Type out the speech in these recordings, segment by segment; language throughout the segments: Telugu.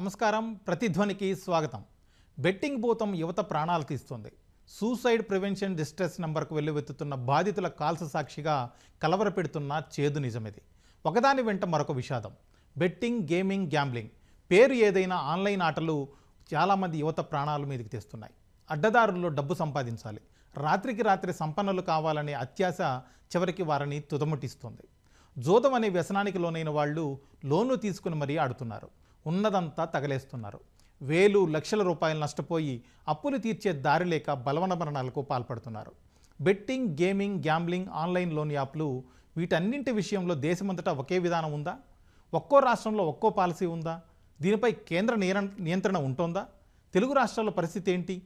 నమస్కారం. ప్రతిధ్వనికి స్వాగతం. బెట్టింగ్ భూతం యువత ప్రాణాలు తీస్తుంది. సూసైడ్ ప్రివెన్షన్ డిస్ట్రెస్ నంబర్కు వెల్లువెత్తుతున్న బాధితుల కాల్స్ సాక్షిగా కలవరపెడుతున్న చేదు నిజమిది. ఒకదాని వెంట మరొక విషాదం. బెట్టింగ్, గేమింగ్, గ్యాంబ్లింగ్ పేరు ఏదైనా ఆన్లైన్ ఆటలు చాలామంది యువత ప్రాణాల మీదకి తెస్తున్నాయి. అడ్డదారుల్లో డబ్బు సంపాదించాలి, రాత్రికి రాత్రి సంపన్నులు కావాలనే అత్యాశ చివరికి వారిని తుదముట్టిస్తుంది. జోదం అనే వ్యసనానికి లోనైన వాళ్ళు లోన్లు తీసుకుని మరీ ఆడుతున్నారు. ఉన్నదంతా తగలేస్తున్నారు. వేలు లక్షల రూపాయలు నష్టపోయి అప్పులు తీర్చే దారి లేక బలవనమరణాలకు పాల్పడుతున్నారు. Betting, gaming, gambling, online loan యాప్లు వీటన్నింటి విషయంలో దేశమంతటా ఒకే విధానం ఉందా? ఒక్కో రాష్ట్రంలో ఒక్కో పాలసీ ఉందా? దీనిపై కేంద్ర నియంత్రణ ఉంటుందా? తెలుగు రాష్ట్రాల పరిస్థితి ఏంటి?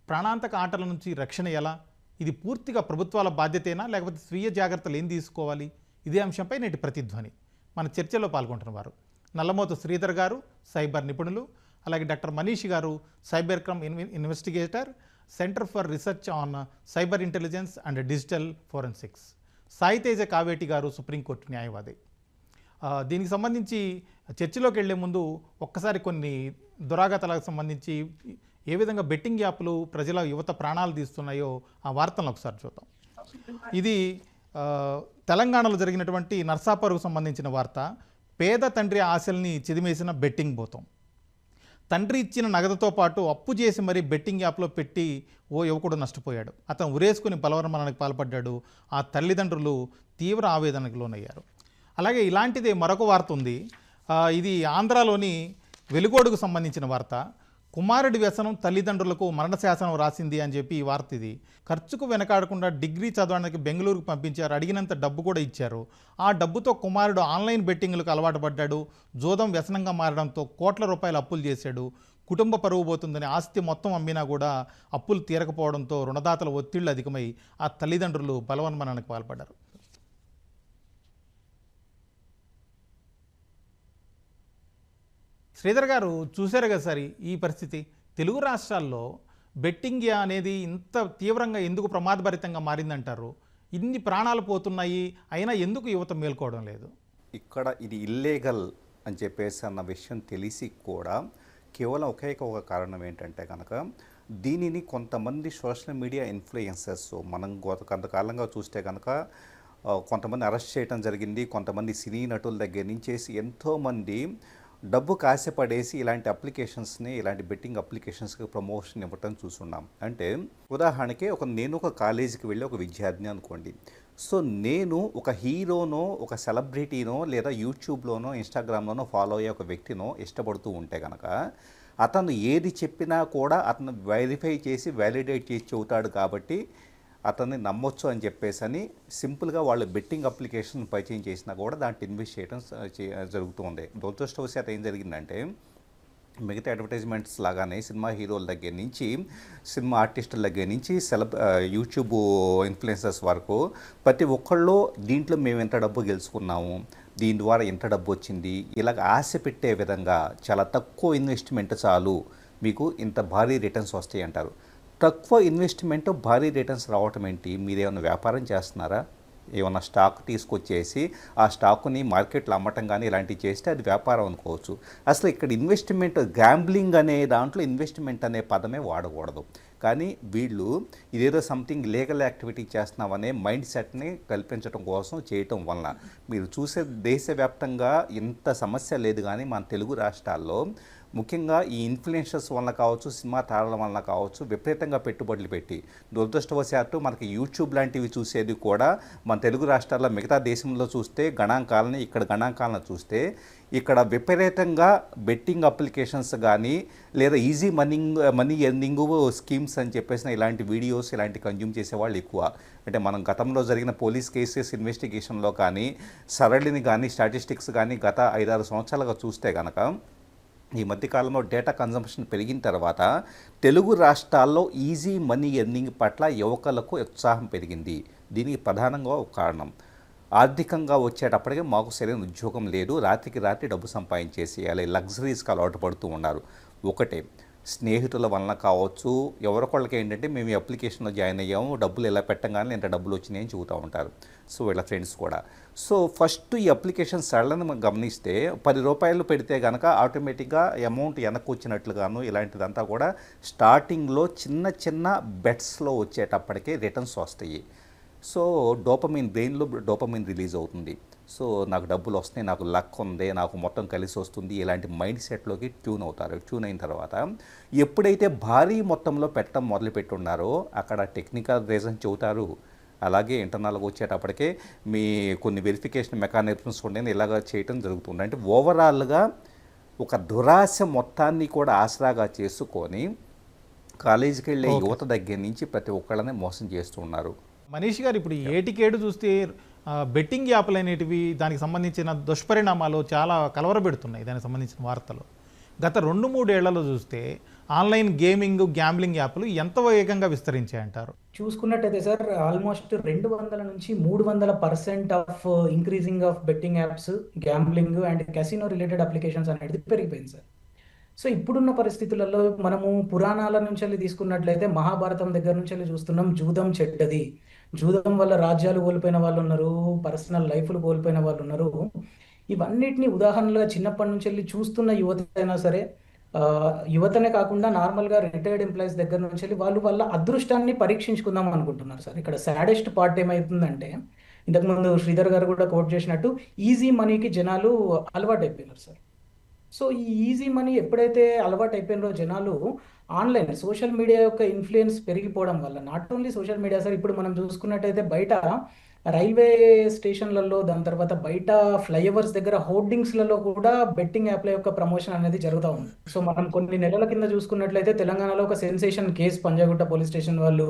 ప్రాణాంతక ఆటల నుంచి రక్షణ ఎలా? ఇది పూర్తిగా ప్రభుత్వాల బాధ్యతేనా, లేకపోతే స్వీయ జాగ్రత్తలు ఏం తీసుకోవాలి? ఇదే అంశంపై నేటి ప్రతిధ్వని. మన చర్చలో పాల్గొంటున్నవారు నల్లమోతు శ్రీధర్ గారు, సైబర్ నిపుణులు, అలాగే డాక్టర్ మనీష్ గారు, cyber crime investigator, centre for research on cyber intelligence and digital forensics. Sai Teja Kaveti గారు, సుప్రీంకోర్టు న్యాయవాది. దీనికి సంబంధించి చర్చలోకి వెళ్లే ముందు ఒక్కసారి కొన్ని దురాగతాలకు సంబంధించి ఏ విధంగా బెట్టింగ్ యాప్లు ప్రజల యువత ప్రాణాలు తీస్తున్నాయో ఆ వార్తలను ఒకసారి చూద్దాం. ఇది తెలంగాణలో జరిగినటువంటి నర్సాపూర్కు సంబంధించిన వార్త. పేద తండ్రి ఆశల్ని చిదిమేసిన బెట్టింగ్ భూతం. తండ్రి ఇచ్చిన నగదుతో పాటు అప్పు చేసి మరీ బెట్టింగ్ యాప్లో పెట్టి ఓ యువకుడు నష్టపోయాడు. అతను ఉరేసుకుని బలవన్మరణానికి పాల్పడ్డాడు. ఆ తల్లిదండ్రులు తీవ్ర ఆవేదనకు లోనయ్యారు. అలాగే ఇలాంటిదే మరొక వార్త ఉంది. ఇది ఆంధ్రాలోని వెలుగోడుకు సంబంధించిన వార్త. కుమారుడి వ్యసనం తల్లిదండ్రులకు మరణశాసనం రాసింది అని చెప్పి ఈ వార్త. ఇది ఖర్చుకు వెనకాడకుండా డిగ్రీ చదవడానికి బెంగళూరుకు పంపించారు. అడిగినంత డబ్బు కూడా ఇచ్చారు. ఆ డబ్బుతో కుమారుడు ఆన్లైన్ బెట్టింగ్లకు అలవాటు పడ్డాడు. జోదం వ్యసనంగా మారడంతో కోట్ల రూపాయలు అప్పులు చేశాడు. కుటుంబ పరువు పోతుందని ఆస్తి మొత్తం అమ్మినా కూడా అప్పులు తీరకపోవడంతో రుణదాతల ఒత్తిళ్లు అధికమై ఆ తల్లిదండ్రులు బలవన్మరణానికి పాల్పడ్డారు. శ్రీధర్ గారు, చూశారు కదా సార్ ఈ పరిస్థితి. తెలుగు రాష్ట్రాల్లో బెట్టింగ్ అనేది ఇంత తీవ్రంగా ఎందుకు ప్రమాదభరితంగా మారిందంటారు? ఇన్ని ప్రాణాలు పోతున్నాయి, అయినా ఎందుకు యువత మేల్కోవడం లేదు? ఇక్కడ ఇది ఇల్లీగల్ అని చెప్పేసి అన్న విషయం తెలిసి కూడా కేవలం ఒక కారణం ఏంటంటే కనుక దీనిని కొంతమంది సోషల్ మీడియా ఇన్ఫ్లుయెన్సర్స్ మనం కొంతకాలంగా చూస్తే కనుక కొంతమంది అరెస్ట్ చేయడం జరిగింది. కొంతమంది సినీ నటుల దగ్గర నుంచేసి ఎంతోమంది డబ్బు కాశపడేసి ఇలాంటి అప్లికేషన్స్ని, ఇలాంటి బెట్టింగ్ అప్లికేషన్స్కి ప్రమోషన్ ఇవ్వటం చూస్తున్నాం. అంటే ఉదాహరణకి నేను ఒక కాలేజీకి వెళ్ళి ఒక విద్యార్థిని అనుకోండి. సో నేను ఒక హీరోనో, ఒక సెలబ్రిటీనో, లేదా యూట్యూబ్లోనో, ఇన్స్టాగ్రామ్లోనో ఫాలో అయ్యే ఒక వ్యక్తినో ఇష్టపడుతూ ఉంటే కనుక అతను ఏది చెప్పినా కూడా అతను వెరిఫై చేసి వ్యాలిడేట్ చేసి చెబుతాడు కాబట్టి అతన్ని నమ్మొచ్చు అని చెప్పేసి అని సింపుల్గా వాళ్ళు బెట్టింగ్ అప్లికేషన్ పరిచయం చేసినా కూడా దాంట్లో ఇన్వెస్ట్ చేయడం జరుగుతూ ఉంది. దురదృష్టవశాత్తు ఏం జరిగిందంటే మిగతా అడ్వర్టైజ్మెంట్స్ లాగానే సినిమా హీరోల దగ్గర నుంచి, సినిమా ఆర్టిస్టుల దగ్గర నుంచి, యూట్యూబ్ ఇన్ఫ్లుయెన్సర్స్ వరకు ప్రతి ఒక్కళ్ళు దీంట్లో మేము ఎంత డబ్బు గెలుచుకున్నాము, దీని ద్వారా ఎంత డబ్బు వచ్చింది, ఇలాగ ఆశ పెట్టే విధంగా చాలా తక్కువ ఇన్వెస్ట్మెంట్ చాలు మీకు ఇంత భారీ రిటర్న్స్ వస్తాయి అంటారు. తక్కువ ఇన్వెస్ట్మెంట్ భారీ రిటర్న్స్ రావటం ఏంటి? మీరు ఏమైనా వ్యాపారం చేస్తున్నారా? ఏమైనా స్టాక్ తీసుకొచ్చేసి ఆ స్టాక్ని మార్కెట్లో అమ్మటం కానీ ఇలాంటివి చేస్తే అది వ్యాపారం అనుకోవచ్చు. అసలు ఇక్కడ ఇన్వెస్ట్మెంట్, గ్యాంబ్లింగ్ అనే దాంట్లో ఇన్వెస్ట్మెంట్ అనే పదమే వాడకూడదు. కానీ వీళ్ళు ఇదేదో సంథింగ్ లీగల్ యాక్టివిటీ చేస్తున్నామనే మైండ్ సెట్ని కల్పించడం కోసం చేయటం వలన మీరు చూసే దేశవ్యాప్తంగా ఇంత సమస్య లేదు. కానీ మన తెలుగు రాష్ట్రాల్లో ముఖ్యంగా ఈ ఇన్ఫ్లుయెన్సర్స్ వలన కావచ్చు, సినిమా తారల వలన కావచ్చు, విపరీతంగా పెట్టుబడులు పెట్టి దురదృష్టవశాత్తు మనకి యూట్యూబ్ లాంటివి చూసేది కూడా మన తెలుగు రాష్ట్రాల్లో, మిగతా దేశంలో చూస్తే గణాంకాలని, ఇక్కడ గణాంకాలను చూస్తే ఇక్కడ విపరీతంగా బెట్టింగ్ అప్లికేషన్స్ కానీ, లేదా ఈజీ మనీ ఎర్నింగ్ స్కీమ్స్ అని చెప్పేసిన ఇలాంటి వీడియోస్, ఇలాంటి కన్జ్యూమ్ చేసేవాళ్ళు ఎక్కువ. అంటే మనం గతంలో జరిగిన పోలీస్ కేసెస్ ఇన్వెస్టిగేషన్లో కానీ, సరళిని కానీ, స్టాటిస్టిక్స్ కానీ గత 5-6 సంవత్సరాలుగా చూస్తే కనుక ఈ మధ్యకాలంలో డేటా కన్జంప్షన్ పెరిగిన తర్వాత తెలుగు రాష్ట్రాల్లో ఈజీ మనీ ఎర్నింగ్ పట్ల యువకులకు ఉత్సాహం పెరిగింది. దీనికి ప్రధానంగా ఒక కారణం, ఆర్థికంగా వచ్చేటప్పటికే మాకు సరైన ఉద్యోగం లేదు, రాత్రికి రాత్రి డబ్బు సంపాదించేసేయాలి, లగ్జరీస్కి అలవాటు పడుతూ ఉన్నారు. ఒకటే స్నేహితుల వలన కావచ్చు, ఎవరికొళ్ళకి ఏంటంటే మేము ఈ అప్లికేషన్లో జాయిన్ అయ్యాము, డబ్బులు ఇలా పెట్టంగానే ఇంత డబ్బులు వచ్చినాయని చెబుతూ ఉంటారు. సో వీళ్ళ ఫ్రెండ్స్ కూడా. సో ఫస్ట్ ఈ అప్లికేషన్ సరళని మనం గమనిస్తే ₹10 పెడితే కనుక ఆటోమేటిక్గా అమౌంట్ వెనక్కి వచ్చినట్లుగాను ఇలాంటిదంతా కూడా స్టార్టింగ్లో చిన్న చిన్న బెట్స్లో వచ్చేటప్పటికే రిటర్న్స్ వస్తాయి. సో బ్రెయిన్లో డోపమిన్ రిలీజ్ అవుతుంది. సో నాకు డబ్బులు వస్తున్నాయి, నాకు లక్ ఉంది, నాకు మొత్తం కలిసి వస్తుంది, ఇలాంటి మైండ్ సెట్లోకి ట్యూన్ అవుతారు. ట్యూన్ అయిన తర్వాత ఎప్పుడైతే భారీ మొత్తంలో పెట్టడం మొదలుపెట్టున్నారో అక్కడ టెక్నికల్ రీజన్ చెబుతారు. అలాగే ఇంటర్నల్గా వచ్చేటప్పటికే మీ కొన్ని వెరిఫికేషన్ మెకానిజమ్స్ ఉండేది ఇలాగ చేయటం జరుగుతుంది. అంటే ఓవరాల్గా ఒక దురాశ మొత్తాన్ని కూడా ఆసరాగా చేసుకొని కాలేజీకి వెళ్ళే యువత దగ్గర నుంచి ప్రతి ఒక్కళ్ళని మోసం చేస్తూ ఉన్నారు. మనీష్ గారు, ఇప్పుడు ఏటికేడు చూస్తే బెట్టింగ్ యాప్లు అనేటివి దానికి సంబంధించిన దుష్పరిణామాలు చాలా కలవరపెడుతున్నాయి. దానికి సంబంధించిన వార్తలు గత 2-3 ఏళ్లలో చూస్తే ఆన్లైన్ గేమింగ్, గ్యాంబ్లింగ్ యాప్లు ఎంత వేగంగా విస్తరించాయంటారు? చూసుకున్నట్టయితే సార్, ఆల్మోస్ట్ 200 నుంచి 300% of increasing of betting apps, gambling and casino related applications అనేది పెరిగిపోయింది సార్. సో ఇప్పుడున్న పరిస్థితులలో మనము పురాణాల నుంచి వెళ్ళి తీసుకున్నట్లయితే మహాభారతం దగ్గర నుంచి వెళ్ళి చూస్తున్నాం, జూదం చెడ్డది, జూదం వల్ల రాజ్యాలు కోల్పోయిన వాళ్ళు ఉన్నారు, పర్సనల్ లైఫ్లు కోల్పోయిన వాళ్ళు ఉన్నారు. ఇవన్నిటిని ఉదాహరణలుగా చిన్నప్పటి నుంచి వెళ్ళి చూస్తున్న యువత అయినా సరే, యువతనే కాకుండా నార్మల్గా రిటైర్డ్ ఎంప్లాయీస్ దగ్గర నుంచి వెళ్ళి వాళ్ళు వాళ్ళ అదృష్టాన్ని పరీక్షించుకుందాం అనుకుంటున్నారు సార్. ఇక్కడ సాడెస్ట్ పార్ట్ ఏమవుతుందంటే, ఇంతకుముందు శ్రీధర్ గారు కూడా కోట్ చేసినట్టు ఈజీ మనీకి జనాలు అలవాటు అయిపోయినారు సార్. సో ఈ ఈజీ మనీ ఎప్పుడైతే అలవాటు అయిపోయినారో జనాలు, ఆన్లైన్ సోషల్ మీడియా యొక్క ఇన్ఫ్లుయెన్స్ పెరిగిపోవడం వల్ల, not only social media sir, ఇప్పుడు మనం చూసుకున్నట్టయితే బయట రైల్వే స్టేషన్లలో, దాని తర్వాత బయట ఫ్లైఓవర్స్ దగ్గర హోర్డింగ్స్లలో కూడా బెట్టింగ్ యాప్ల యొక్క ప్రమోషన్ అనేది జరుగుతూ ఉంది. సో మనం కొన్ని నెలల కింద చూసుకున్నట్లయితే తెలంగాణలో ఒక sensation case Panjagutta police station వాళ్ళు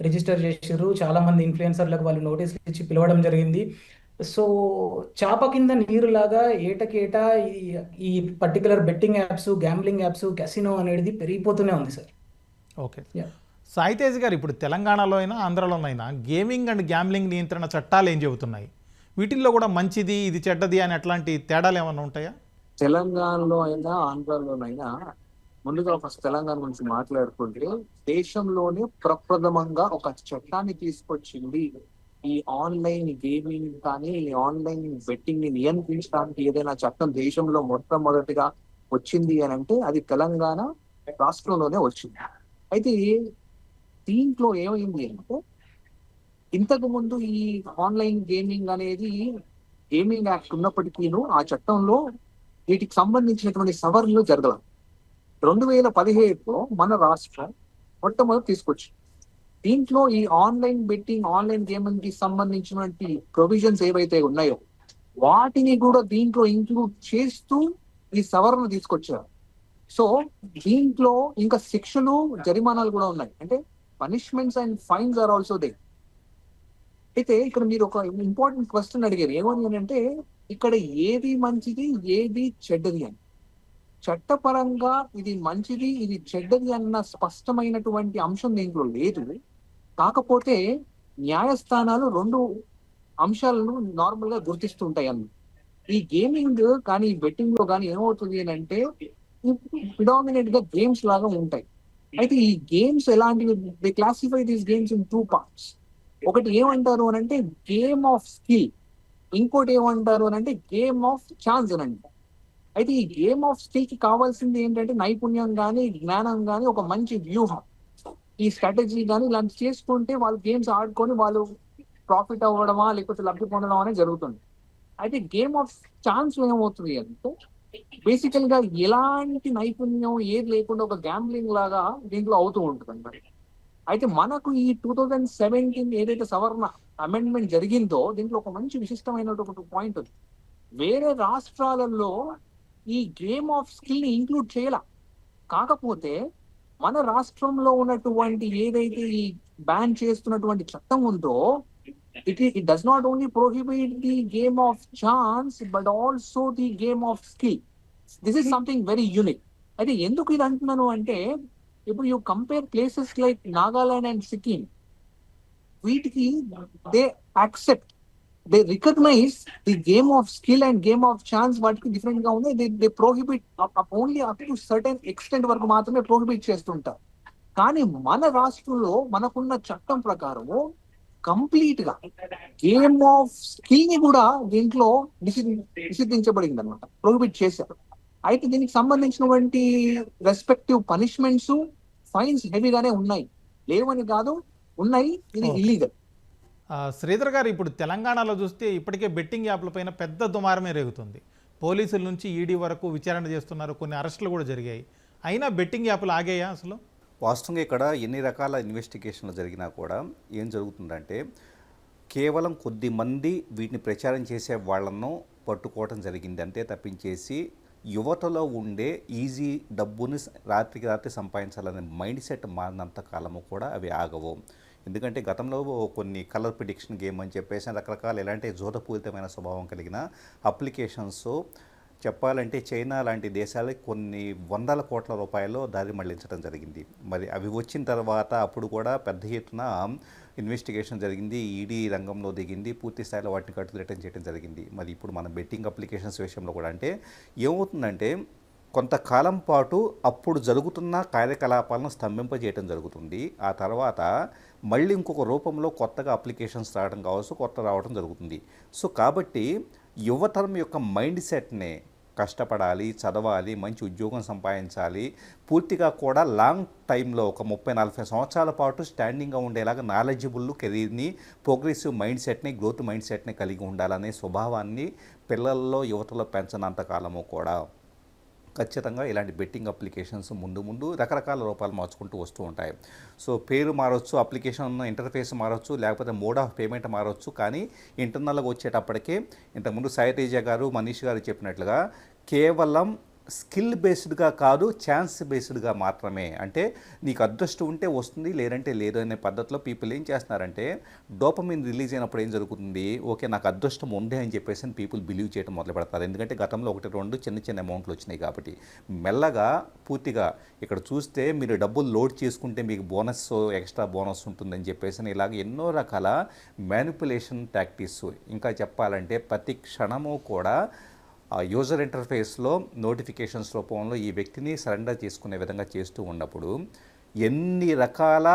రిజిస్టర్ చేసిర్రు. చాలా మంది ఇన్ఫ్లుయెన్సర్లకు వాళ్ళు నోటీసులు ఇచ్చి పిలవడం జరిగింది. సో చాప కింద నీరులాగా ఏటకేటా ఈ particular betting apps, gambling apps, casino అనేది పెరిగిపోతూనే ఉంది సార్. ఓకే సాయితేజ్ గారు, ఇప్పుడు తెలంగాణలో అయినా ఆంధ్రలోనైనా గేమింగ్ అండ్ గ్యాంబ్లింగ్ నియంత్రణ చట్టాలు ఏం చెబుతున్నాయి? వీటిల్లో కూడా మంచిది, ఇది చెడ్డది అని అట్లాంటి తేడాలు ఏమైనా ఉంటాయా? తెలంగాణలో అయినా ఆంధ్రాలోనైనా, ముందుగా ఫస్ట్ తెలంగాణ గురించి మాట్లాడుకుంటే, దేశంలోనే ప్రప్రథమంగా ఒక చట్టాన్ని తీసుకొచ్చింది ఈ ఆన్లైన్ గేమింగ్ కానీ ఈ ఆన్లైన్ బెట్టింగ్ ని నియంత్రించడానికి ఏదైనా చట్టం దేశంలో మొట్టమొదటిగా వచ్చింది అని అంటే అది తెలంగాణ రాష్ట్రంలోనే వచ్చింది. అయితే దీంట్లో ఏమైంది అంటే, ఇంతకు ముందు ఈ ఆన్లైన్ గేమింగ్ అనేది గేమింగ్ యాక్ట్ ఉన్నప్పటికీను ఆ చట్టంలో వీటికి సంబంధించినటువంటి సవరణలు జరగలేదు. 2017లో మన రాష్ట్రం మొట్టమొదటి తీసుకొచ్చింది. దీంట్లో ఈ ఆన్లైన్ బెట్టింగ్, ఆన్లైన్ గేమింగ్ కి సంబంధించినటువంటి ప్రొవిజన్స్ ఏవైతే ఉన్నాయో వాటిని కూడా దీంట్లో ఇంక్లూడ్ చేస్తూ ఈ సవరణ తీసుకొచ్చారు. సో దీంట్లో ఇంకా శిక్షలు, జరిమానాలు కూడా ఉన్నాయి. అంటే punishments and fines are also there. అయితే ఇక్కడ మీరు ఒక ఇంపార్టెంట్ క్వశ్చన్ అడిగారు, ఏమని అంటే ఇక్కడ ఏది మంచిది, ఏది చెడ్డది అని. చట్టపరంగా ఇది మంచిది, ఇది చెడ్డది అన్న స్పష్టమైనటువంటి అంశం దీంట్లో లేదు. కాకపోతే న్యాయస్థానాలు 2 అంశాలను నార్మల్ గా గుర్తిస్తుంటాయి అన్న. ఈ గేమింగ్ కానీ బెట్టింగ్ లో కానీ ఏమవుతుంది అని అంటే ప్రిడామినెంట్ గా గేమ్స్ లాగా ఉంటాయి. అయితే ఈ గేమ్స్ ఎలాంటివి, they classify these games in 2 parts. ఒకటి ఏమంటారు అని అంటే గేమ్ ఆఫ్ స్కిల్, ఇంకోటి ఏమంటారు అని అంటే గేమ్ ఆఫ్ ఛాన్స్ అని అంటారు. అయితే ఈ గేమ్ ఆఫ్ స్కిల్ కి కావాల్సింది ఏంటంటే నైపుణ్యం కానీ, జ్ఞానం కానీ, ఒక మంచి వ్యూహం, ఈ స్ట్రాటజీ కానీ ఇలాంటి చేసుకుంటే వాళ్ళు గేమ్స్ ఆడుకొని వాళ్ళు ప్రాఫిట్ అవ్వడమా లేకపోతే లబ్ధి పొందడం అనేది జరుగుతుంది. అయితే గేమ్ ఆఫ్ ఛాన్స్ ఏమవుతుంది అంటే బేసికల్ గా ఎలాంటి నైపుణ్యం ఏది లేకుండా ఒక గ్యాంబ్లింగ్ లాగా దీంట్లో అవుతూ ఉంటుంది అన్నమాట. అయితే మనకు ఈ 2017 ఏదైతే సవరణ అమెండ్మెంట్ జరిగిందో దీంట్లో ఒక మంచి విశిష్టమైనటువంటి పాయింట్ ఉంది. వేరే రాష్ట్రాలలో ఈ గేమ్ ఆఫ్ స్కిల్ ని ఇంక్లూడ్ చేయాల, కాకపోతే మన రాష్ట్రంలో ఉన్నటువంటి ఏదైతే ఈ బ్యాన్ చేస్తున్నటువంటి చట్టం ఉందో it does not only prohibit the game of chance but also the game of skill. This is something very unique. అయితే ఎందుకు ఇది అంటున్నాను అంటే, ఇప్పుడు you compare places like Nagaland and Sikkim, వీటికి they accept they recognize the game of skill and game of chance వాటికి డిఫరెంట్ గా ఉంది. They prohibit only up to certain extent వరకు మాత్రమే ప్రోహిబిట్ చేస్తుంటారు. కానీ మన రాష్ట్రంలో మనకున్న చట్టం ప్రకారము కంప్లీట్ గా గేమ్ ఆఫ్ స్కిల్ ని కూడా దీంట్లో నిషేధించబడింది అనమాట, ప్రోహిబిట్ చేశారు. అయితే దీనికి సంబంధించినటువంటి రెస్పెక్టివ్ పనిష్మెంట్స్, ఫైన్స్ హెవీగానే ఉన్నాయి, లేవని కాదు, ఉన్నాయి. ఇది ఇల్లీగల్. శ్రీధర్ గారు, ఇప్పుడు తెలంగాణలో చూస్తే ఇప్పటికే బెట్టింగ్ యాప్లపైన పెద్ద దుమారమే రేగుతుంది. పోలీసుల నుంచి ఈడీ వరకు విచారణ చేస్తున్నారు, కొన్ని అరెస్టులు కూడా జరిగాయి. అయినా బెట్టింగ్ యాప్లు ఆగాయా అసలు? వాస్తవంగా ఇక్కడ ఎన్ని రకాల ఇన్వెస్టిగేషన్లు జరిగినా కూడా ఏం జరుగుతుందంటే కేవలం కొద్ది మంది వీటిని ప్రచారం చేసే వాళ్ళను పట్టుకోవడం జరిగింది అంతే తప్పించేసి యువతలో ఉండే ఈజీ డబ్బుని రాత్రికి రాత్రి సంపాదించాలనే మైండ్ సెట్ మారినంత కాలము కూడా అవి ఆగవు. ఎందుకంటే గతంలో కొన్ని కలర్ ప్రిడిక్షన్ గేమ్ అని చెప్పేసి రకరకాల ఎలాంటి జోదపూరితమైన స్వభావం కలిగిన అప్లికేషన్స్ చెప్పాలంటే చైనా లాంటి దేశాలకు కొన్ని వందల కోట్ల రూపాయలు దారి మళ్లించడం జరిగింది. మరి అవి వచ్చిన తర్వాత అప్పుడు కూడా పెద్ద ఎత్తున ఇన్వెస్టిగేషన్ జరిగింది, ఈడీ రంగంలో దిగింది, పూర్తి స్థాయిలో వాటిని కట్టుదిట్టం చేయడం జరిగింది. మరి ఇప్పుడు మన బెట్టింగ్ అప్లికేషన్స్ విషయంలో కూడా అంటే ఏమవుతుందంటే కొంతకాలం పాటు అప్పుడు జరుగుతున్న కార్యకలాపాలను స్తంభింపజేయడం జరుగుతుంది. ఆ తర్వాత మళ్ళీ ఇంకొక రూపంలో కొత్తగా అప్లికేషన్స్ రావడం కావచ్చు, కొత్త రావడం జరుగుతుంది. సో కాబట్టి యువతరం యొక్క మైండ్ సెట్నే కష్టపడాలి, చదవాలి, మంచి ఉద్యోగం సంపాదించాలి, పూర్తిగా కూడా లాంగ్ టైంలో ఒక 30-40 సంవత్సరాల పాటు స్టాండింగ్గా ఉండేలాగా నాలెడ్జబుల్ కెరీర్ని, ప్రోగ్రెసివ్ మైండ్ సెట్ని, గ్రోత్ మైండ్ సెట్ని కలిగి ఉండాలనే స్వభావాన్ని పిల్లల్లో యువతలో పెంచనంతకాలము కూడా ఖచ్చితంగా ఇలాంటి బెట్టింగ్ అప్లికేషన్స్ ముందు రకరకాల రూపాలు మార్చుకుంటూ వస్తూ ఉంటాయి. సో పేరు మారవచ్చు, అప్లికేషన్ ఇంటర్ఫేస్ మారవచ్చు, లేకపోతే మోడ్ ఆఫ్ పేమెంట్ మారవచ్చు. కానీ ఇంటర్నల్గా వచ్చేటప్పటికే ఇంతకుముందు సాయి తేజ గారు, మనీష్ గారు చెప్పినట్లుగా కేవలం స్కిల్ బేస్డ్గా కాదు, ఛాన్స్ బేస్డ్గా మాత్రమే. అంటే నీకు అదృష్టం ఉంటే వస్తుంది, లేదంటే లేదు అనే పద్ధతిలో పీపుల్ ఏం చేస్తున్నారంటే డోపమిన్ రిలీజ్ అయినప్పుడు ఏం జరుగుతుంది, ఓకే నాకు అదృష్టం ఉంది అని చెప్పేసి పీపుల్ బిలీవ్ చేయడం మొదలు పెడతారు. ఎందుకంటే గతంలో 1-2 చిన్న అమౌంట్లు వచ్చినాయి కాబట్టి. మెల్లగా పూర్తిగా ఇక్కడ చూస్తే మీరు డబ్బులు లోడ్ చేసుకుంటే మీకు బోనస్, ఎక్స్ట్రా బోనస్ ఉంటుందని చెప్పేసి ఇలాగ ఎన్నో రకాల మ్యానిపులేషన్ టాక్టిక్స్. ఇంకా చెప్పాలంటే ప్రతి క్షణము కూడా యూజర్ ఇంటర్ఫేస్లో నోటిఫికేషన్స్ రూపంలో ఈ వ్యక్తిని సరెండర్ చేసుకునే విధంగా చేస్తూ ఉన్నప్పుడు ఎన్ని రకాల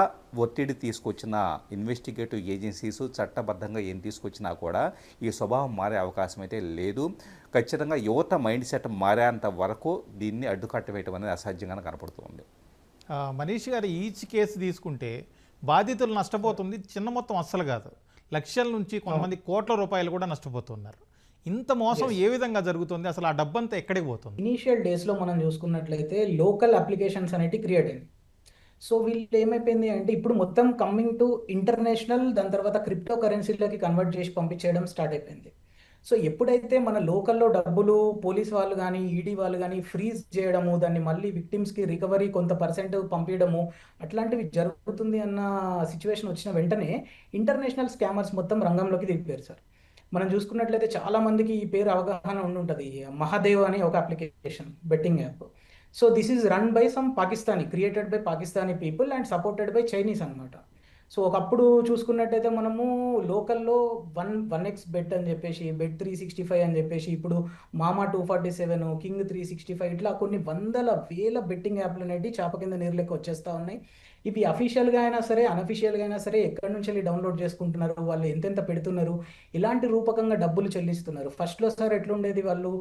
ఒత్తిడి తీసుకొచ్చినా ఇన్వెస్టిగేటివ్ ఏజెన్సీస్ చట్టబద్ధంగా ఏం తీసుకొచ్చినా కూడా ఈ స్వభావం మారే అవకాశం అయితే లేదు. ఖచ్చితంగా యువత మైండ్ సెట్ మారేంత వరకు దీన్ని అడ్డుకట్టవేయటం అనేది అసాధ్యంగా కనపడుతుంది. మనీష్ గారు, ఈచ్ కేసు తీసుకుంటే బాధితులు నష్టపోతుంది చిన్న మొత్తం అస్సలు కాదు, లక్షల నుంచి కొంతమంది కోట్ల రూపాయలు కూడా నష్టపోతున్నారు. ఇంత మోసం ఏ విధంగా జరుగుతుంది, అసలు ఆ డబ్బంతా ఎక్కడికి పోతుంది? ఇనీషియల్ డేస్లో మనం చూసుకున్నట్లయితే లోకల్ అప్లికేషన్స్ అనేవి క్రియేట్ అయింది. సో వీళ్ళు ఏమైపోయింది అంటే ఇప్పుడు మొత్తం కమింగ్ టు ఇంటర్నేషనల్, దాని తర్వాత క్రిప్టో కరెన్సీలోకి కన్వర్ట్ చేసి పంపించేయడం స్టార్ట్ అయిపోయింది. సో ఎప్పుడైతే మన లోకల్లో డబ్బులు పోలీస్ వాళ్ళు కానీ ఈడీ వాళ్ళు కానీ ఫ్రీజ్ చేయడము, దాన్ని మళ్ళీ విక్టిమ్స్కి రికవరీ కొంత పర్సెంట్ పంపించడము అట్లాంటివి జరుగుతుంది అన్న సిచ్యువేషన్ వచ్చిన వెంటనే ఇంటర్నేషనల్ స్కామర్స్ మొత్తం రంగంలోకి దిగిపోయారు సార్. మనం చూసుకున్నట్లయితే చాలా మందికి ఈ పేరు అవగాహన ఉండుంటుంది, మహాదేవ్ అనే ఒక application betting app. So this is run by some Pakistani, created by Pakistani people and supported by Chinese అనమాట. సో ఒకప్పుడు చూసుకున్నట్టయితే మనము లోకల్లో 1x బెట్ అని చెప్పేసి, బెట్ 365 అని చెప్పేసి, ఇప్పుడు మామా 247, కింగ్ 365 ఇట్లా కొన్ని వందల వేల బెట్టింగ్ యాప్లు అనేవి చాప కింద నీరులెక్క వచ్చేస్తూ ఉన్నాయి. ఇవి అఫీషియల్గా అయినా సరే, అన్అఫీషియల్గా అయినా సరే ఎక్కడి నుంచి వెళ్ళి డౌన్లోడ్ చేసుకుంటున్నారు, వాళ్ళు ఎంతెంత పెడుతున్నారు, ఇలాంటి రూపకంగా డబ్బులు చెల్లిస్తున్నారు. ఫస్ట్లో సార్ ఎట్లుండేది, వాళ్ళు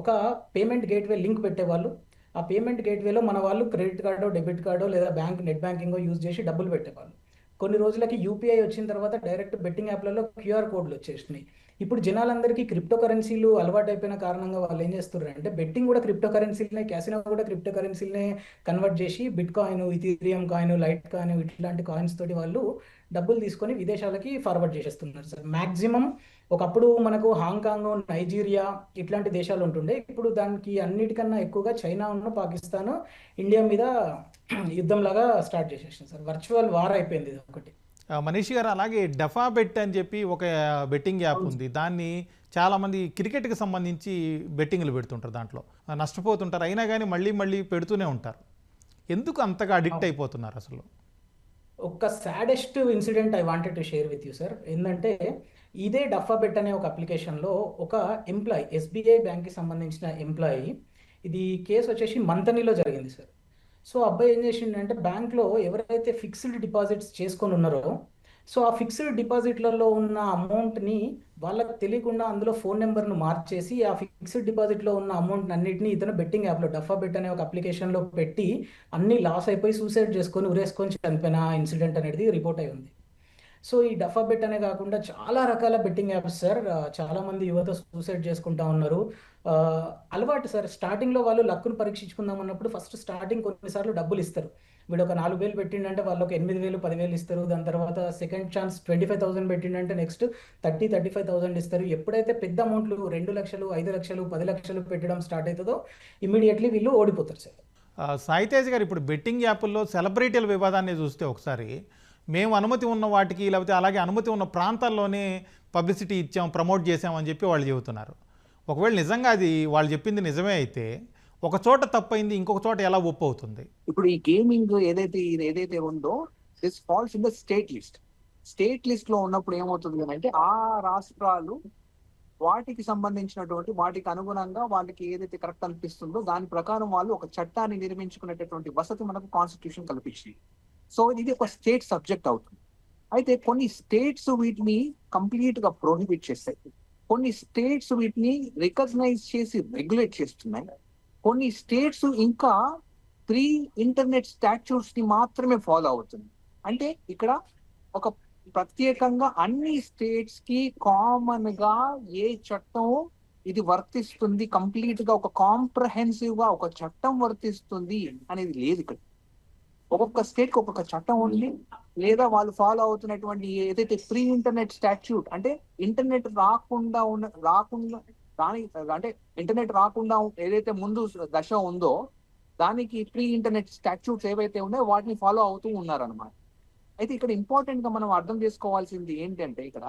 ఒక పేమెంట్ గేట్వే లింక్ పెట్టేవాళ్ళు. ఆ పేమెంట్ గేట్వేలో మన వాళ్ళు క్రెడిట్ కార్డో, డెబిట్ కార్డో లేదా నెట్ బ్యాంకింగో యూజ్ చేసి డబ్బులు పెట్టేవాళ్ళు. కొన్ని రోజులకి యూపీఐ వచ్చిన తర్వాత డైరెక్ట్ బెట్టింగ్ యాప్లలో క్యూఆర్ కోడ్లు వచ్చేసినాయి. ఇప్పుడు జనాలందరికీ క్రిప్టో కరెన్సీలు అలవాటు అయిపోయిన కారణంగా వాళ్ళు ఏం చేస్తున్నారు అంటే బెట్టింగ్ కూడా క్రిప్టో కరెన్సీలనే, క్యాసినో కూడా క్రిప్టో కరెన్సీలనే కన్వర్ట్ చేసి bit coin, Ethereum coin, light coin ఇట్లాంటి కాయిన్స్ తోటి వాళ్ళు డబ్బులు తీసుకొని విదేశాలకి ఫార్వర్డ్ చేసేస్తున్నారు సార్. మ్యాక్సిమం ఒకప్పుడు మనకు హాంకాంగ్, నైజీరియా ఇట్లాంటి దేశాలు ఉంటుండే, ఇప్పుడు దానికి అన్నిటికన్నా ఎక్కువగా చైనా ఉన్న పాకిస్తాన్ ఇండియా మీద యుద్ధంలాగా స్టార్ట్ చేసేసింది సార్. వర్చువల్ వార్ అయిపోయింది ఇది ఒకటి. మనీష్ గారు, అలాగే డెఫా బెట్ అని చెప్పి ఒక బెట్టింగ్ యాప్ ఉంది, దాన్ని చాలామంది క్రికెట్కి సంబంధించి బెట్టింగ్లు పెడుతుంటారు, దాంట్లో నష్టపోతుంటారు, అయినా కానీ మళ్ళీ పెడుతూనే ఉంటారు. ఎందుకు అంతగా అడిక్ట్ అయిపోతున్నారు అసలు? ఒక saddest incident I wanted to share with you sir. ఏంటంటే ఇదే డఫాబెట్ అనే ఒక అప్లికేషన్లో ఒక ఎంప్లాయీ, ఎస్బీఐ బ్యాంక్కి సంబంధించిన ఎంప్లాయీ, ఇది కేసు వచ్చేసి మంతనిలో జరిగింది సార్. సో అబ్బాయి ఏం చేసిండంటే బ్యాంక్లో ఎవరైతే ఫిక్స్డ్ డిపాజిట్స్ చేసుకొని ఉన్నారో, సో ఆ ఫిక్స్డ్ డిపాజిట్లలో ఉన్న అమౌంట్ని వాళ్ళకి తెలియకుండా అందులో ఫోన్ నెంబర్ను మార్చేసి ఆ ఫిక్స్డ్ డిపాజిట్లో ఉన్న అమౌంట్ అన్నిటిని ఇతను బెట్టింగ్ యాప్లో డఫాబెట్ అనే ఒక అప్లికేషన్లో పెట్టి అన్ని లాస్ అయిపోయి సూసైడ్ చేసుకొని ఉరేసుకొని చనిపోయిన ఇన్సిడెంట్ అనేది రిపోర్ట్ అయి ఉంది. సో ఈ డఫాబెట్ అనే కాకుండా చాలా రకాల బెట్టింగ్ యాప్స్ సార్, చాలా మంది యువత సూసైడ్ చేసుకుంటా ఉన్నారు. ఆ, అలవాటు సార్. స్టార్టింగ్లో వాళ్ళు లక్కును పరీక్షించుకుందాం అన్నప్పుడు ఫస్ట్ స్టార్టింగ్ కొన్నిసార్లు డబ్బులు ఇస్తారు. వీడు ఒక 4,000 పెట్టిండంటే వాళ్ళు ఒక 8,000 10,000 ఇస్తారు. దాని తర్వాత సెకండ్ ఛాన్స్ 25,000 పెట్టిండంటే నెక్స్ట్ 35,000 ఇస్తారు. ఎప్పుడైతే పెద్ద అమౌంట్లు 2 లక్షలు 5 లక్షలు 10 లక్షలు పెట్టడం స్టార్ట్ అవుతుందో ఇమీడియట్లీ వీళ్ళు ఓడిపోతారు సార్. సాయితేజ్ గారు, ఇప్పుడు బెట్టింగ్ యాప్ల్లో సెలబ్రిటీల వివాదాన్ని చూస్తే ఒకసారి మేము అనుమతి ఉన్న వాటికి లేకపోతే అలాగే అనుమతి ఉన్న ప్రాంతాల్లోనే పబ్లిసిటీ ఇచ్చాం, ప్రమోట్ చేసామని చెప్పి వాళ్ళు చెబుతున్నారు. ఒకవేళ నిజంగా అది వాళ్ళు చెప్పింది నిజమే అయితే ఒక చోట తప్పైంది ఇంకొక చోట ఎలా ఒప్పు అవుతుంది? ఇప్పుడు ఈ గేమింగ్ ఏదైతే ఉందో this falls in the state list. State list లో ఉన్నప్పుడు ఏమవుతుంది అంటే ఆ రాష్ట్రాలు వాటికి సంబంధించినటువంటి వాటికి అనుగుణంగా వాళ్ళకి ఏదైతే కరెక్ట్ అనిపిస్తుందో దాని ప్రకారం వాళ్ళు ఒక చట్టాన్ని నిర్మించుకునేటటువంటి వసతి మనకు కాన్స్టిట్యూషన్ కల్పించింది. సో ఇది ఒక స్టేట్ సబ్జెక్ట్ అవుతుంది. అయితే కొన్ని స్టేట్స్ వీటిని కంప్లీట్ గా ప్రొహిబిట్ చేస్తాయి, కొన్ని స్టేట్స్ వీటిని రికగ్నైజ్ చేసి రెగ్యులేట్ చేస్తున్నాయి, కొన్ని స్టేట్స్ ఇంకా ప్రీ ఇంటర్నెట్ స్టాట్యూట్స్ ని మాత్రమే ఫాలో అవుతుంది. అంటే ఇక్కడ ఒక ప్రత్యేకంగా అన్ని స్టేట్స్ కి కామన్ గా ఏ చట్టం ఇది వర్తిస్తుంది, కంప్లీట్ గా ఒక కాంప్రహెన్సివ్ గా ఒక చట్టం వర్తిస్తుంది అనేది లేదు. ఇక్కడ ఒక్కొక్క స్టేట్ కి ఒక్కొక్క చట్టం ఉంది, లేదా వాళ్ళు ఫాలో అవుతున్నటువంటి ఏదైతే ప్రీ ఇంటర్నెట్ స్టాట్యూట్ అంటే ఇంటర్నెట్ రాకుండా అంటే ఇంటర్నెట్ రాకుండా ఏదైతే ముందు దశ ఉందో దానికి ప్రీ ఇంటర్నెట్ స్టాట్యూట్స్ ఏవైతే ఉన్నాయో వాటిని ఫాలో అవుతూ ఉన్నారనమాట. అయితే ఇక్కడ ఇంపార్టెంట్ గా మనం అర్థం చేసుకోవాల్సింది ఏంటంటే ఇక్కడ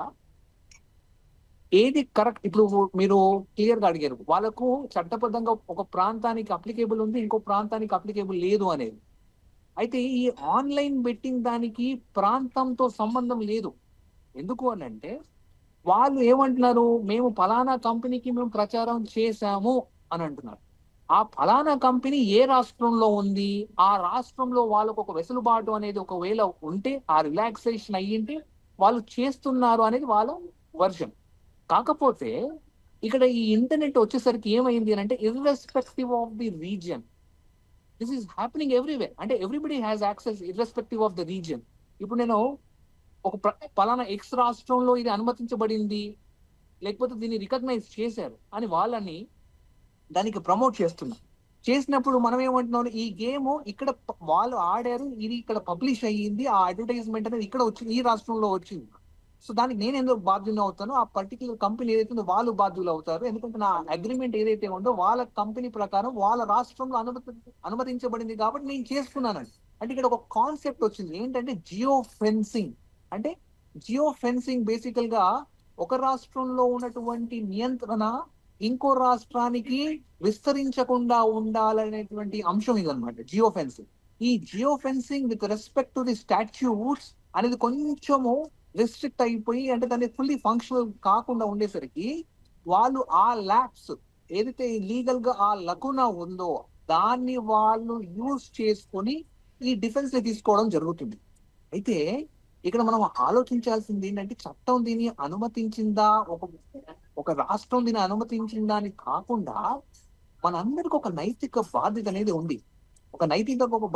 ఏది కరెక్ట్. ఇప్పుడు మీరు క్లియర్ గా అడిగారు, వాళ్ళకు చట్టబద్ధంగా ఒక ప్రాంతానికి అప్లికేబుల్ ఉంది, ఇంకో ప్రాంతానికి అప్లికేబుల్ లేదు అనేది. అయితే ఈ ఆన్లైన్ బెట్టింగ్ దానికి ప్రాంతంతో సంబంధం లేదు. ఎందుకు అని అంటే వాళ్ళు ఏమంటున్నారు, మేము ఫలానా కంపెనీకి మేము ప్రచారం చేశాము అని అంటున్నారు. ఆ ఫలానా కంపెనీ ఏ రాష్ట్రంలో ఉంది, ఆ రాష్ట్రంలో వాళ్ళకు ఒక వెసులుబాటు అనేది ఒకవేళ ఉంటే, ఆ రిలాక్సేషన్ అయ్యింటే వాళ్ళు చేస్తున్నారు అనేది వాళ్ళ వర్షన్. కాకపోతే ఇక్కడ ఈ ఇంటర్నెట్ వచ్చేసరికి ఏమైంది అని అంటే irrespective of the region this is happening everywhere. అంటే everybody has access irrespective of the region. ఇప్పుడు నేను ఒక పలానా ఎక్స్ రాష్ట్రంలో ఇది అనుమతించబడింది, లేకపోతే దీన్ని రికగ్నైజ్ చేశారు అని వాళ్ళని దానికి ప్రమోట్ చేసినప్పుడు మనం ఏమంటున్నాం, ఈ గేమ్ ఇక్కడ వాళ్ళు ఆడారు, ఇది ఇక్కడ పబ్లిష్ అయ్యింది, ఆ అడ్వర్టైజ్మెంట్ అనేది ఇక్కడ వచ్చింది, ఈ రాష్ట్రంలో వచ్చింది. సో దానికి నేను ఎందుకు బాధ్యులు అవుతాను, ఆ పర్టికులర్ కంపెనీ ఏదైతే ఉందో వాళ్ళు బాధ్యులు అవుతారు. ఎందుకంటే నా అగ్రిమెంట్ ఏదైతే ఉందో వాళ్ళ కంపెనీ ప్రకారం వాళ్ళ రాష్ట్రంలో అనుమతించబడింది కాబట్టి నేను చేసుకున్నానండి. అంటే ఇక్కడ ఒక కాన్సెప్ట్ వచ్చింది ఏంటంటే జియో ఫెన్సింగ్. అంటే జియో ఫెన్సింగ్ బేసికల్ గా ఒక రాష్ట్రంలో ఉన్నటువంటి నియంత్రణ ఇంకో రాష్ట్రానికి విస్తరించకుండా ఉండాలనేటువంటి అంశం ఇదన్నమాట జియో ఫెన్సింగ్. ఈ geo fencing with respect to the statutes అనేది కొంచెము రిస్ట్రిక్ట్ అయిపోయి, అంటే దాన్ని ఫుల్లీ ఫంక్షనల్ కాకుండా ఉండేసరికి వాళ్ళు ఆ ల్యాబ్స్ ఏదైతే లీగల్ గా ఆ లకున ఉందో దాన్ని వాళ్ళు యూజ్ చేసుకొని ఈ డిఫెన్స్ ని తీసుకోవడం జరుగుతుంది. అయితే ఇక్కడ మనం ఆలోచించాల్సింది ఏంటంటే చట్టం దీన్ని అనుమతించిందా, ఒక రాష్ట్రం దీన్ని అనుమతించిందా అని కాకుండా మనందరికి ఒక నైతిక బాధ్యత అనేది ఉంది, ఒక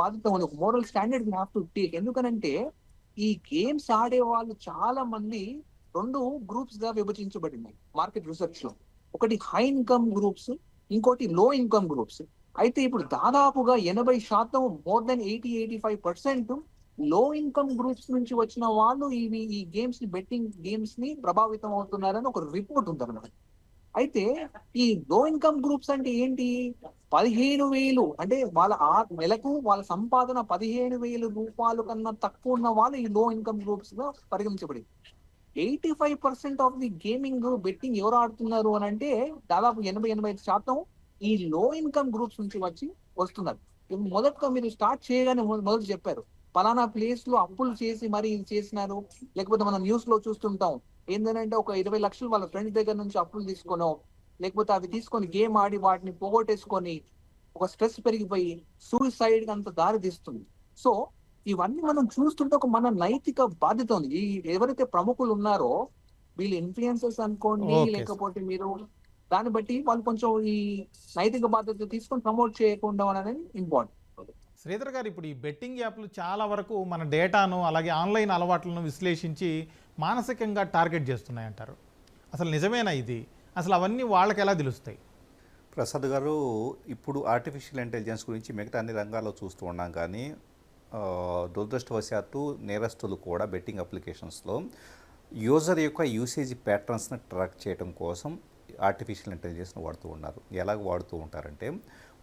బాధ్యత ఉంది, ఒక moral standard we have to take. ఎందుకనంటే ఈ గేమ్స్ ఆడే వాళ్ళు చాలా మంది 2 గ్రూప్స్ గా విభజించబడింది మార్కెట్ రీసెర్చ్ లో. ఒకటి హై ఇన్కమ్ గ్రూప్స్, ఇంకోటి లో ఇన్కమ్ గ్రూప్స్. అయితే ఇప్పుడు దాదాపుగా 80% మోర్ దెన్ 80-85% లో ఇన్కమ్ గ్రూప్స్ నుంచి వచ్చిన వాళ్ళు ఈ గేమ్స్ ని బెట్టింగ్ గేమ్స్ ని ప్రభావితం అవుతున్నారని ఒక రిపోర్ట్ ఉంది అన్నమాట. అయితే ఈ లో ఇన్కమ్ గ్రూప్స్ అంటే ఏంటి, 15,000 అంటే వాళ్ళ నెలకు వాళ్ళ సంపాదన 15,000 రూపాయలు కన్నా తక్కువ ఉన్న వాళ్ళు ఈ లో ఇన్కమ్ గ్రూప్స్ గా పరిగణించబడింది. 85% ఆఫ్ ది గేమింగ్ బెట్టింగ్ ఎవరు ఆడుతున్నారు అని అంటే దాదాపు 80-85% ఈ లో ఇన్కమ్ గ్రూప్స్ నుంచి వస్తున్నారు. మొదటగా మీరు స్టార్ట్ చేయగానే మొదలు చెప్పారు, పలానా ప్లేస్ లో అప్పులు చేసి మరి ఇది చేసినారు. లేకపోతే మనం న్యూస్ లో చూస్తుంటాం ఏంటంటే ఒక 20 లక్షలు వాళ్ళ ఫ్రెండ్స్ దగ్గర నుంచి అప్పులు తీసుకోనో, లేకపోతే అవి తీసుకొని గేమ్ ఆడి వాటిని పోగొట్టేసుకొని ఒక స్ట్రెస్ పెరిగిపోయి సూసైడ్ అంత దారి తీస్తుంది. సో ఇవన్నీ మనం చూస్తుంటే ఒక మన నైతిక బాధ్యత ఉంది. ఈ ఎవరైతే ప్రముఖులు ఉన్నారో వీళ్ళు ఇన్ఫ్లుయెన్సర్స్ అనుకోండి, ఓకే సార్. లేకపోతే మీరు దాన్ని బట్టి వాళ్ళు కొంచెం ఈ నైతిక బాధ్యత తీసుకొని ప్రమోట్ చేయకుండా అనేది ఇంపార్టెంట్. శ్రీధర్ గారు, ఇప్పుడు ఈ బెట్టింగ్ యాప్లు చాలా వరకు మన డేటాను అలాగే ఆన్లైన్ అలవాట్లను విశ్లేషించి మానసికంగా టార్గెట్ చేస్తున్నాయంటారు. అసలు నిజమేనా ఇది? అసలు అవన్నీ వాళ్ళకి ఎలా తెలుస్తాయి? ప్రసాద్ గారు, ఇప్పుడు ఆర్టిఫిషియల్ ఇంటెలిజెన్స్ గురించి మిగతా అన్ని రంగాల్లో చూస్తూ ఉన్నాం, కానీ దురదృష్టవశాత్తు నేరస్తులు కూడా బెట్టింగ్ అప్లికేషన్స్లో యూజర్ యొక్క యూసేజ్ ప్యాటర్న్స్ని ట్రాక్ చేయడం కోసం ఆర్టిఫిషియల్ ఇంటెలిజెన్స్ని వాడుతూ ఉన్నారు. ఎలాగ వాడుతూ ఉంటారంటే,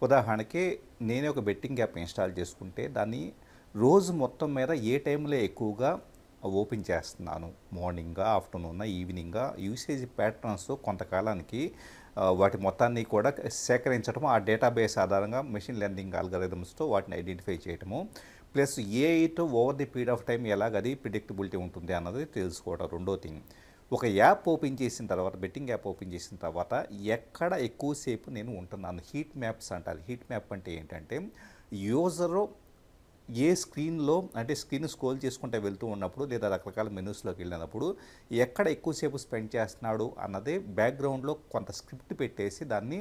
ఉదాహరణకి నేనే ఒక బెట్టింగ్ యాప్ ఇన్స్టాల్ చేసుకుంటే దాన్ని రోజు మొత్తం మీద ఏ టైంలో ఎక్కువగా ఓపెన్ చేస్తున్నాను, మార్నింగా, ఆఫ్టర్నూన్నా, ఈవినింగా, యూసేజ్ ప్యాటర్న్స్ కొంతకాలానికి వాటి మొత్తాన్ని కూడా సేకరించడం, ఆ డేటాబేస్ ఆధారంగా మెషిన్ లెర్నింగ్ ఆల్గరిథమ్స్తో వాటిని ఐడెంటిఫై చేయటము, ప్లస్ ఏఐతో over the period of time ఎలాగది ప్రిడిక్టబిలిటీ ఉంటుంది అన్నది తెలుసుకోవడం. రెండో థింగ్, ఒక యాప్ ఓపెన్ చేసిన తర్వాత, బెట్టింగ్ యాప్ ఓపెన్ చేసిన తర్వాత ఎక్కడ ఎక్కువసేపు నేను ఉంటున్నాను, హీట్ మ్యాప్స్ అంటారు. హీట్ మ్యాప్ అంటే ఏంటంటే, యూజరు ఏ స్క్రీన్లో, అంటే స్క్రీన్ స్క్రోల్ చేసుకుంటే వెళ్తూ ఉన్నప్పుడు లేదా రకరకాల మెనూస్లోకి వెళ్ళినప్పుడు ఎక్కడ ఎక్కువసేపు స్పెండ్ చేస్తున్నాడు అన్నదే బ్యాక్గ్రౌండ్లో కొంత స్క్రిప్ట్ పెట్టేసి దాన్ని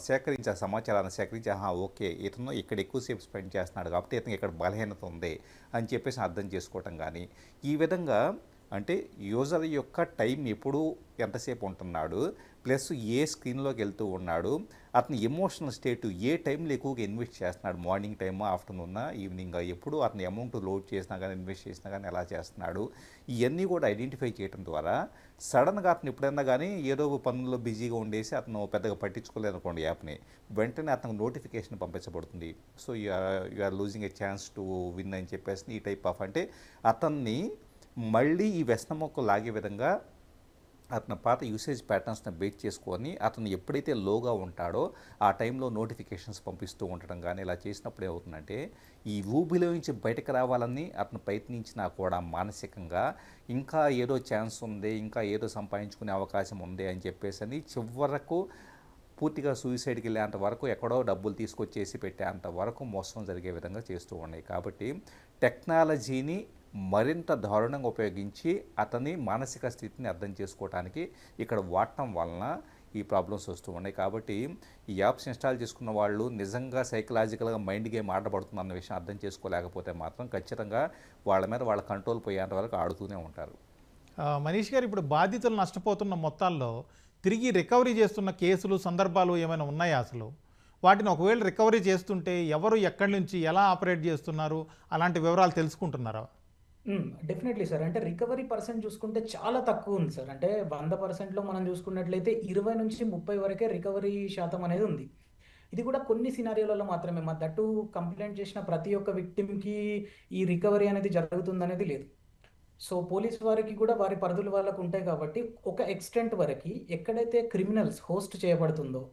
సేకరించే సమాచారాన్ని సేకరించి, ఓకే ఇతను ఇక్కడ ఎక్కువసేపు స్పెండ్ చేస్తున్నాడు కాబట్టి ఇతనికి ఇక్కడ బలహీనత ఉంది అని చెప్పేసి అర్థం చేసుకోవటం. కానీ ఈ విధంగా అంటే యూజర్ యొక్క టైం ఎప్పుడు ఎంతసేపు ఉంటున్నాడు, ప్లస్ ఏ స్క్రీన్లోకి వెళ్తూ ఉన్నాడు, అతని ఎమోషనల్ స్టేట్ ఏ టైంలో ఎక్కువగా ఇన్వెస్ట్ చేస్తున్నాడు, మార్నింగ్ టైమా, ఆఫ్టర్నూన్నా, ఈవినింగా, ఎప్పుడు అతని అమౌంట్ లోడ్ చేసినా కానీ ఇన్వెస్ట్ చేసినా కానీ ఎలా చేస్తున్నాడు, ఇవన్నీ కూడా ఐడెంటిఫై చేయడం ద్వారా సడన్గా అతను ఎప్పుడైనా కానీ ఏదో పనుల్లో బిజీగా ఉండేసి అతను పెద్దగా పట్టించుకోలేదు అనుకోండి యాప్ని, వెంటనే అతనికి నోటిఫికేషన్ పంపించబడుతుంది. So you are losing a chance to win అని చెప్పేసి ఈ టైప్ ఆఫ్, అంటే అతన్ని మళ్ళీ ఈ వ్యసనముకు లాగే విధంగా అతని పాత యూసేజ్ ప్యాటర్న్స్ని బేస్ చేసుకొని అతను ఎప్పుడైతే లోగా ఉంటాడో ఆ టైంలో నోటిఫికేషన్స్ పంపిస్తూ ఉండటం. కానీ ఇలా చేసినప్పుడు ఏమవుతుందంటే, ఈ ఊబిలో నుంచి బయటకు రావాలని అతను ప్రయత్నించినా కూడా మానసికంగా ఇంకా ఏదో ఛాన్స్ ఉంది, ఇంకా ఏదో సంపాదించుకునే అవకాశం ఉంది అని చెప్పేసి అని చివరకు పూర్తిగా సూసైడ్కి వెళ్ళేంత వరకు, ఎక్కడో డబ్బులు తీసుకొచ్చేసి పెట్టేంత వరకు మోసం జరిగే విధంగా చేస్తూ ఉన్నాయి. కాబట్టి టెక్నాలజీని మరింత దారుణంగా ఉపయోగించి అతని మానసిక స్థితిని అర్థం చేసుకోవడానికి ఇక్కడ వాడటం వలన ఈ ప్రాబ్లమ్స్ వస్తూ ఉన్నాయి. కాబట్టి ఈ యాప్స్ ఇన్స్టాల్ చేసుకున్న వాళ్ళు నిజంగా సైకలాజికల్గా మైండ్ గేమ్ ఆడబడుతుంది అన్న విషయం అర్థం చేసుకోలేకపోతే మాత్రం ఖచ్చితంగా వాళ్ళ మీద వాళ్ళ కంట్రోల్ పోయేంత వరకు ఆడుతూనే ఉంటారు. మనీష్ గారు, ఇప్పుడు బాధితులు నష్టపోతున్న మొత్తాల్లో తిరిగి రికవరీ చేస్తున్న కేసులు, సందర్భాలు ఏమైనా ఉన్నాయా? అసలు వాటిని ఒకవేళ రికవరీ చేస్తుంటే ఎవరు, ఎక్కడి నుంచి, ఎలా ఆపరేట్ చేస్తున్నారు, అలాంటి వివరాలు తెలుసుకుంటున్నారా? Definitely sir. అంటే రికవరీ పర్సెంట్ చూసుకుంటే చాలా తక్కువ ఉంది సార్. అంటే 100%లో మనం చూసుకున్నట్లయితే 20-30 వరకే రికవరీ శాతం అనేది ఉంది. ఇది కూడా కొన్ని సినారియోలలో మాత్రమే. దట్టు కంప్లైంట్ చేసిన ప్రతి ఒక్క విక్టిమ్కి ఈ రికవరీ అనేది జరుగుతుందనేది లేదు. సో పోలీస్ వారికి కూడా వారి పరిధులు వాళ్ళకు ఉంటాయి కాబట్టి ఒక ఎక్స్టెంట్ వరకు ఎక్కడైతే క్రిమినల్స్ హోస్ట్ చేయబడుతుందో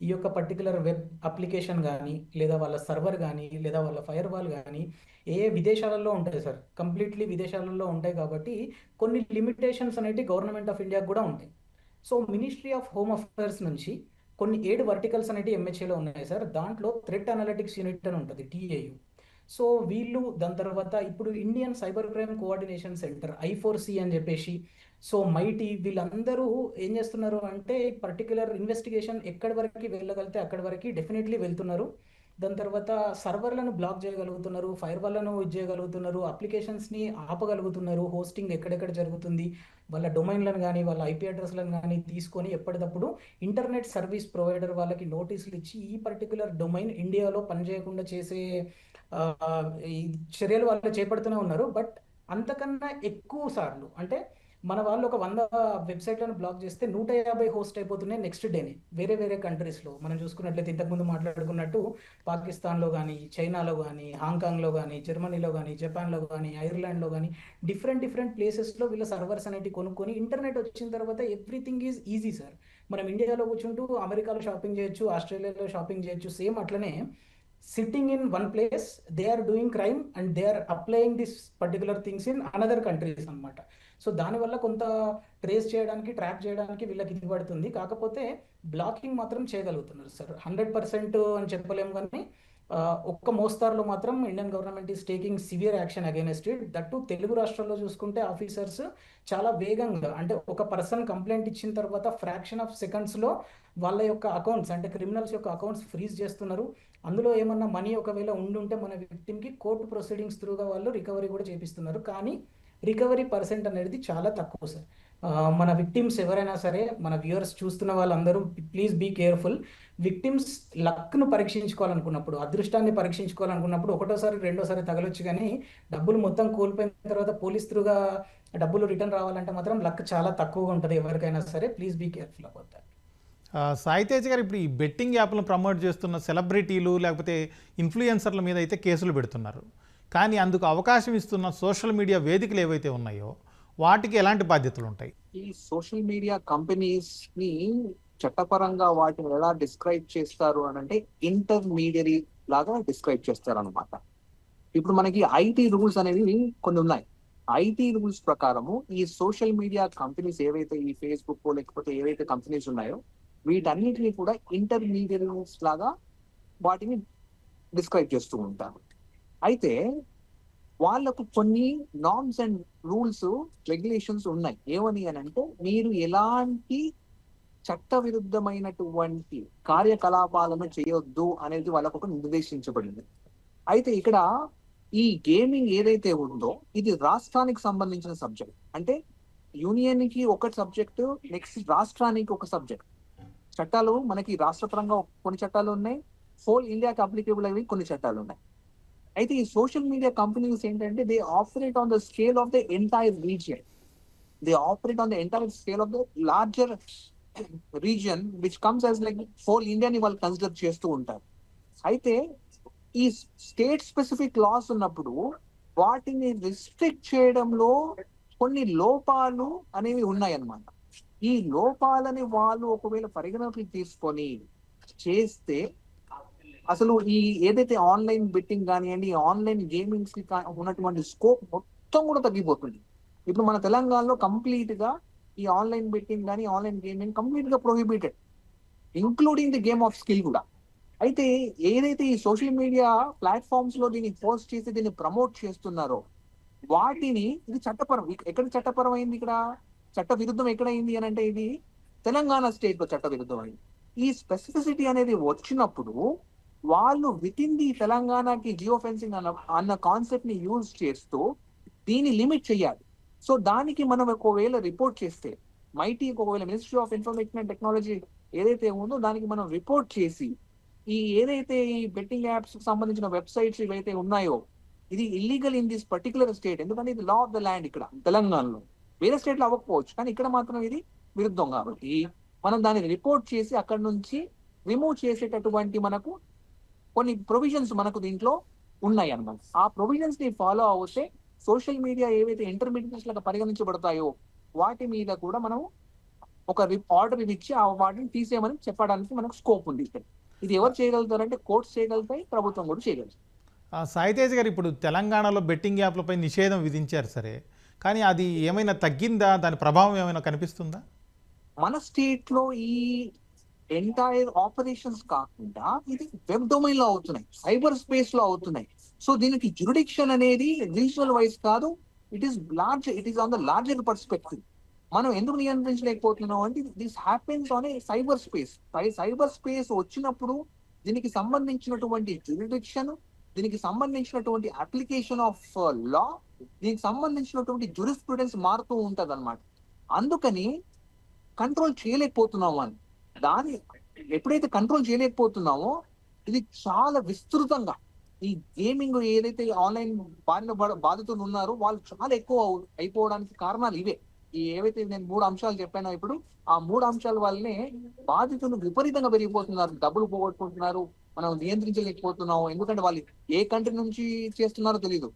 ఈ యొక్క పర్టికులర్ వెబ్ అప్లికేషన్ కానీ, లేదా వాళ్ళ సర్వర్ కానీ, లేదా వాళ్ళ ఫైర్ వాల్ కానీ విదేశాలలో ఉంటాయి సార్. కంప్లీట్లీ విదేశాలలో ఉంటాయి కాబట్టి కొన్ని లిమిటేషన్స్ అనేవి గవర్నమెంట్ ఆఫ్ ఇండియాకి కూడా ఉంటాయి. So ministry of home affairs నుంచి కొన్ని 7 వర్టికల్స్ అనేవి ఎంహెచ్ఏలో ఉన్నాయి సార్. దాంట్లో థ్రెట్ అనలిటిక్స్ యూనిట్ అని ఉంటుంది, TAU. సో వీళ్ళు దాని తర్వాత ఇప్పుడు Indian cyber crime coordination centre I4C అని చెప్పేసి, సో మైటీ, వీళ్ళందరూ ఏం చేస్తున్నారు అంటే పర్టికులర్ ఇన్వెస్టిగేషన్ ఎక్కడి వరకు వెళ్ళగలిగితే అక్కడి వరకు డెఫినెట్లీ వెళ్తున్నారు. దాని తర్వాత సర్వర్లను బ్లాక్ చేయగలుగుతున్నారు, ఫైర్ వాల్లను ఇది చేయగలుగుతున్నారు, అప్లికేషన్స్ని ఆపగలుగుతున్నారు, హోస్టింగ్ ఎక్కడెక్కడ జరుగుతుంది, వాళ్ళ డొమైన్లను కానీ వాళ్ళ IP అడ్రస్లను కానీ తీసుకొని ఎప్పటికప్పుడు ఇంటర్నెట్ సర్వీస్ ప్రొవైడర్ వాళ్ళకి నోటీసులు ఇచ్చి ఈ పర్టికులర్ డొమైన్ ఇండియాలో పనిచేయకుండా చేసే ఈ చర్యలు వాళ్ళు చేపడుతూనే ఉన్నారు. బట్ అంతకన్నా ఎక్కువ సార్లు అంటే మన వాళ్ళు ఒక 100 వెబ్సైట్లను బ్లాక్ చేస్తే 150 హోస్ట్ అయిపోతున్నాయి నెక్స్ట్ డేనే వేరే వేరే కంట్రీస్లో. మనం చూసుకున్నట్లయితే ఇంతకుముందు మాట్లాడుకున్నట్టు పాకిస్తాన్లో కానీ, చైనాలో కానీ, హాంకాంగ్లో కానీ, జర్మనీలో కానీ, జపాన్లో కానీ, ఐర్లాండ్లో కానీ డిఫరెంట్ ప్లేసెస్లో వీళ్ళ సర్వర్స్ అనేవి కొనుక్కొని ఇంటర్నెట్ వచ్చిన తర్వాత ఎవ్రీథింగ్ ఈజ్ ఈజీ సార్. మనం ఇండియాలో కూర్చుంటూ అమెరికాలో షాపింగ్ చేయొచ్చు, ఆస్ట్రేలియాలో షాపింగ్ చేయొచ్చు. సేమ్ అట్లనే sitting in one place, they are doing crime and they are applying this particular things in another countries అన్నమాట. సో దానివల్ల కొంత ట్రేస్ చేయడానికి ట్రాక్ చేయడానికి వీళ్ళకి ఇది పడుతుంది. కాకపోతే బ్లాకింగ్ మాత్రం చేయగలుగుతున్నారు సార్. 100% అని చెప్పలేము, కానీ ఒక్క మోస్తారులో మాత్రం Indian government is taking severe action against it. That Telugu రాష్ట్రాల్లో చూసుకుంటే ఆఫీసర్స్ చాలా వేగంగా, అంటే ఒక పర్సన్ కంప్లైంట్ ఇచ్చిన తర్వాత ఫ్రాక్షన్ ఆఫ్ సెకండ్స్లో వాళ్ళ యొక్క అకౌంట్స్, అంటే క్రిమినల్స్ యొక్క అకౌంట్స్ ఫ్రీజ్ చేస్తున్నారు. అందులో ఏమన్నా మనీ ఒకవేళ ఉండుంటే మన విక్టిమ్కి కోర్టు ప్రొసీడింగ్స్ త్రూగా వాళ్ళు రికవరీ కూడా చేపిస్తున్నారు. కానీ రికవరీ పర్సెంట్ అనేది చాలా తక్కువ సార్. మన విక్టిమ్స్ ఎవరైనా సరే, మన వ్యూవర్స్ చూస్తున్న వాళ్ళందరూ ప్లీజ్ బీ కేర్ఫుల్. విక్టిమ్స్ లక్ను పరీక్షించుకోవాలనుకున్నప్పుడు, అదృష్టాన్ని పరీక్షించుకోవాలనుకున్నప్పుడు ఒకటోసారి రెండోసారి తగలొచ్చు, కానీ డబ్బులు మొత్తం కోల్పోయిన తర్వాత పోలీస్ త్రూగా డబ్బులు రిటర్న్ రావాలంటే మాత్రం లక్ చాలా తక్కువగా ఉంటుంది ఎవరికైనా సరే. Please be careful about that. Saitej గారు, ఇప్పుడు ఈ బెట్టింగ్ యాప్లను ప్రమోట్ చేస్తున్న సెలబ్రిటీలు లేకపోతే ఇన్ఫ్లుయెన్సర్ల మీద అయితే కేసులు పెడుతున్నారు. కానీ అందుకు అవకాశం ఇస్తున్న సోషల్ మీడియా వేదికలు ఏవైతే ఉన్నాయో వాటికి ఎలాంటి బాధ్యతలు ఉంటాయి? ఈ సోషల్ మీడియా కంపెనీస్ ని చట్టపరంగా వాటిని ఎలా డిస్క్రైబ్ చేస్తారు అని అంటే ఇంటర్మీడియరీ లాగా డిస్క్రైబ్ చేస్తారు అనమాట. ఇప్పుడు మనకి ఐటీ రూల్స్ అనేవి కొన్ని ఉన్నాయి. ఐటీ రూల్స్ ప్రకారము ఈ సోషల్ మీడియా కంపెనీస్ ఏవైతే ఈ ఫేస్బుక్ లేకపోతే ఏవైతే కంపెనీస్ ఉన్నాయో వీటన్నిటిని కూడా ఇంటర్మీడియరీస్ లాగా వాటిని డిస్క్రైబ్ చేస్తూ ఉంటారు. అయితే వాళ్ళకు కొన్ని నార్మ్స్ అండ్ రూల్స్ రెగ్యులేషన్స్ ఉన్నాయి. ఏమని అని అంటే, మీరు ఎలాంటి చట్ట విరుద్ధమైనటువంటి కార్యకలాపాలను చేయొద్దు అనేది వాళ్ళకు ఒక నిర్దేశించబడింది. అయితే ఇక్కడ ఈ గేమింగ్ ఏదైతే ఉందో ఇది రాష్ట్రానికి సంబంధించిన సబ్జెక్ట్. అంటే యూనియన్ కి ఒక సబ్జెక్ట్, నెక్స్ట్ రాష్ట్రానికి ఒక సబ్జెక్ట్. చట్టాలు మనకి రాష్ట్రపరంగా కొన్ని చట్టాలు ఉన్నాయి, హోల్ ఇండియాకి అప్లికేబుల్ అయ్యి కొన్ని చట్టాలు ఉన్నాయి. అయితే ఈ సోషల్ మీడియా కంపెనీస్ ఏంటంటే they operate on the scale of the entire region. They operate on the entire scale of the larger region which comes as like whole ఇండియాని వాళ్ళు కన్సిడర్ చేస్తూ ఉంటారు. అయితే ఈ స్టేట్ స్పెసిఫిక్ లాస్ ఉన్నప్పుడు వాటిని రిస్ట్రిక్ట్ చేయడంలో కొన్ని లోపాలు అనేవి ఉన్నాయన్నమాట. ఈ లోపాలని వాళ్ళు ఒకవేళ పరిగణలోకి తీసుకొని చేస్తే అసలు ఈ ఏదైతే ఆన్లైన్ బెట్టింగ్ కానివ్వండి, ఆన్లైన్ గేమింగ్స్ కి ఉన్నటువంటి స్కోప్ మొత్తం కూడా తగ్గిపోతుంది. ఇప్పుడు మన తెలంగాణలో కంప్లీట్ గా ఈ ఆన్లైన్ బెట్టింగ్ కానీ ఆన్లైన్ గేమింగ్ కంప్లీట్ గా prohibited, including the game of skill కూడా. అయితే ఏదైతే ఈ సోషల్ మీడియా ప్లాట్ఫామ్స్ లో దీన్ని పోస్ట్ చేసి దీన్ని ప్రమోట్ చేస్తున్నారో వాటిని, ఇది చట్టపరం. ఎక్కడ చట్టపరం అయింది? ఇక్కడ చట్ట విరుద్ధం ఎక్కడైంది అని అంటే ఇది తెలంగాణ స్టేట్ లో చట్ట విరుద్ధం అయింది. ఈ స్పెసిఫిసిటీ అనేది వచ్చినప్పుడు వాళ్ళు విత్ ఇన్ ది తెలంగాణకి జియో ఫెన్సింగ్ అన్న కాన్సెప్ట్ ని యూజ్ చేస్తూ దీన్ని లిమిట్ చేయాలి. సో దానికి మనం ఒకవేళ రిపోర్ట్ చేస్తే మైటీ ఒకవేళ ministry of information and technology ఏదైతే ఉందో దానికి మనం రిపోర్ట్ చేసి ఈ ఏదైతే ఈ బెట్టింగ్ యాప్స్ సంబంధించిన వెబ్సైట్స్ ఇవైతే ఉన్నాయో ఇది illegal in this particular state, ఎందుకంటే ఇది లా ఆఫ్ ద ల్యాండ్ ఇక్కడ తెలంగాణలో. వేరే స్టేట్ లో అవ్వకపోవచ్చు, కానీ ఇక్కడ మాత్రం ఇది విరుద్ధం. కాబట్టి మనం దాన్ని రిపోర్ట్ చేసి అక్కడ నుంచి రిమూవ్ చేసేటటువంటి మనకు కొన్ని ప్రొవిజన్స్ మనకు దీంట్లో ఉన్నాయి అన్నమాట. ఆ ప్రొవిజన్స్ ని ఫాలో అవుతే సోషల్ మీడియా ఏవైతే ఇంటర్మీడియట్స్ లాగా పరిగణించబడతాయో వాటి మీద కూడా మనం ఒక ఆర్డర్ ఇచ్చి వాటిని తీసేయమని చెప్పడానికి మనకు స్కోప్ ఉంది. ఇది ఎవరు చేయగలుగుతారంటే కోర్ట్స్ చేయగలుగుతాయి, ప్రభుత్వం కూడా చేయగలుగుతాయి. సాయితేజ్ గారు, ఇప్పుడు తెలంగాణలో బెట్టింగ్ యాప్లపై నిషేధం విధించారు సరే, కానీ అది ఏమైనా తగ్గిందా? దాని ప్రభావం ఏమైనా కనిపిస్తుందా? మన స్టేట్ లో ఈ ఎంటైర్ ఆపరేషన్స్ కాకుండా ఇది వెబ్ డొమైన్ లో అవుతున్నాయి, సైబర్ స్పేస్ లో అవుతున్నాయి. సో దీనికి జ్యూరిడిక్షన్ అనేది రీజనల్ వైజ్ కాదు, it is on the larger perspective. మనం ఎందుకు నియంత్రించలేకపోతున్నాం అంటే this happens on a cyber space. Cyber space వచ్చినప్పుడు దీనికి సంబంధించినటువంటి జ్యూరిడిక్షన్, దీనికి సంబంధించినటువంటి అప్లికేషన్ ఆఫ్ లా, దీనికి సంబంధించినటువంటి జ్యూరిస్ప్రుడెన్స్ మారుతూ ఉంటది అనమాట. అందుకని కంట్రోల్ చేయలేకపోతున్నాము అని. దాన్ని ఎప్పుడైతే కంట్రోల్ చేయలేకపోతున్నామో ఇది చాలా విస్తృతంగా ఈ గేమింగ్ ఏదైతే ఆన్లైన్ బాధితులు ఉన్నారో వాళ్ళు చాలా ఎక్కువ అయిపోవడానికి కారణాలు ఇవే. ఈ ఏవైతే నేను 3 అంశాలు చెప్పానో ఇప్పుడు ఆ 3 అంశాల వల్లనే బాధితులు విపరీతంగా పెరిగిపోతున్నారు, డబ్బులు పోగొట్టుకుంటున్నారు, మనం నియంత్రించలేకపోతున్నాము. ఎందుకంటే వాళ్ళు ఏ కంట్రీ నుంచి చేస్తున్నారో తెలియదు,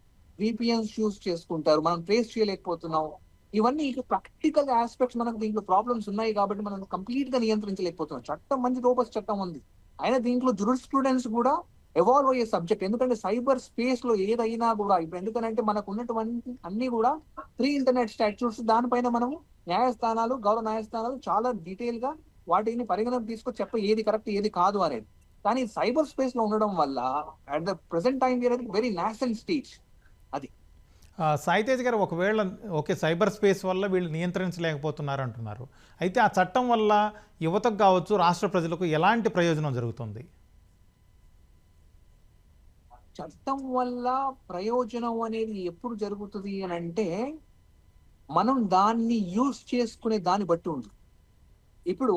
విపిఎన్స్ యూజ్ చేసుకుంటారు, మనం ట్రేస్ చేయలేకపోతున్నాము. ఇవన్నీ ప్రాక్టికల్ ఆస్పెక్ట్స్ మనకు దీంట్లో ప్రాబ్లమ్స్ ఉన్నాయి కాబట్టి మనం కంప్లీట్ గా నియంత్రించలేకపోతున్నాం. చట్టం మంచి రోబస్ట్ చట్టం ఉంది, అయినా దీంట్లో జ్యూరిస్ప్రుడెన్స్ కూడా ఎవాల్వ్ అయ్యే సబ్జెక్ట్. ఎందుకంటే సైబర్ స్పేస్ లో ఏదైనా కూడా ఇప్పుడు ఎందుకంటే మనకు ఉన్నటువంటి అన్ని కూడా ప్రీ ఇంటర్నెట్ స్టాట్యూట్స్, దానిపైన మనము న్యాయస్థానాలు, గౌరవ న్యాయస్థానాలు చాలా డీటెయిల్ గా వాటిని పరిగణన తీసుకొని చెప్ప ఏది కరెక్ట్ ఏది కాదు అనేది. కానీ సైబర్ స్పేస్ లో ఉండడం వల్ల at the present time very nascent stage అది. సాయి తేజ్ గారు, ఒకవేళ ఓకే సైబర్ స్పేస్ వల్ల వీళ్ళు నియంత్రించలేకపోతున్నారు అంటున్నారు, అయితే ఆ చట్టం వల్ల యువతకు కావచ్చు రాష్ట్ర ప్రజలకు ఎలాంటి ప్రయోజనం జరుగుతుంది? చట్టం వల్ల ప్రయోజనం అనేది ఎప్పుడు జరుగుతుంది అని అంటే మనం దాన్ని యూజ్ చేసుకునే దాన్ని బట్టి ఉంది. ఇప్పుడు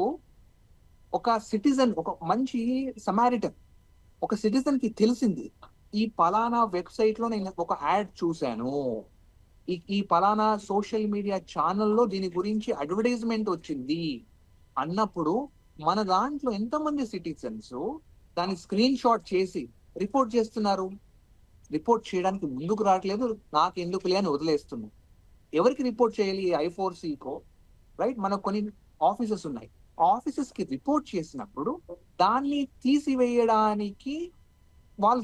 ఒక సిటిజన్, ఒక మంచి సమారిటన్, ఒక సిటిజన్ కి తెలిసింది ఈ పలానా వెబ్సైట్ లో నేను ఒక యాడ్ చూశాను, ఈ పలానా సోషల్ మీడియా ఛానల్లో దీని గురించి అడ్వర్టైజ్మెంట్ వచ్చింది అన్నప్పుడు మన దాంట్లో ఎంతమంది సిటిజన్స్ దాన్ని స్క్రీన్ షాట్ చేసి రిపోర్ట్ చేస్తున్నారు? రిపోర్ట్ చేయడానికి ముందుకు రావట్లేదు, నాకు ఎందుకులే అని వదిలేస్తున్నాం. ఎవరికి రిపోర్ట్ చేయాలి? I4Cకో, రైట్? మనకు కొన్ని ఆఫీసెస్ ఉన్నాయి. ఆఫీసెస్ కి రిపోర్ట్ చేసినప్పుడు దాన్ని తీసివేయడానికి వాళ్ళు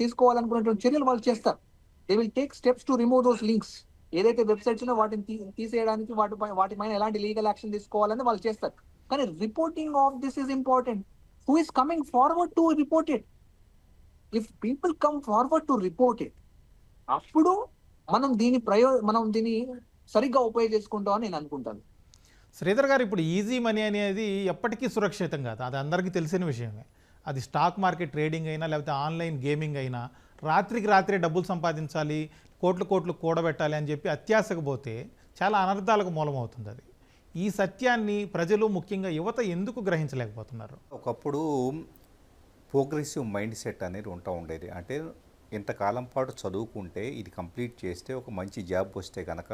తీసుకోవాలనుకున్నటువంటి చర్యలు వాళ్ళు చేస్తారు. They will take steps to remove those links. ఏదైతే వెబ్సైట్స్ ఉన్నాయో వాటిని తీసేయడానికి వాటిపైన ఎలాంటి లీగల్ యాక్షన్ తీసుకోవాలని వాళ్ళు చేస్తారు. కానీ reporting of this is important. Who is coming forward to report it? If people come forward to report it, అప్పుడు మనం దీన్ని సరిగ్గా ఉపయోగించుకుంటాం అని నేను అనుకుంటాను. శ్రీధర్ గారు, ఇప్పుడు ఈజీ మనీ అనేది ఎప్పటికీ సురక్షితం కాదు, అది అందరికీ తెలిసిన విషయమే. అది స్టాక్ మార్కెట్ ట్రేడింగ్ అయినా లేకపోతే ఆన్లైన్ గేమింగ్ అయినా రాత్రికి రాత్రే డబ్బులు సంపాదించాలి, కోట్లు కోట్లు కూడబెట్టాలి అని చెప్పి అత్యాశకు పోతే చాలా అనర్థాలకు మూలమవుతుంది. అది ఈ సత్యాన్ని ప్రజలు, ముఖ్యంగా యువత ఎందుకు గ్రహించలేకపోతున్నారు? ఒకప్పుడు ప్రోగ్రెసివ్ మైండ్ సెట్ అనేది ఉండేది. అంటే ఇంతకాలం పాటు చదువుకుంటే ఇది కంప్లీట్ చేస్తే ఒక మంచి జాబ్ వస్తే కనుక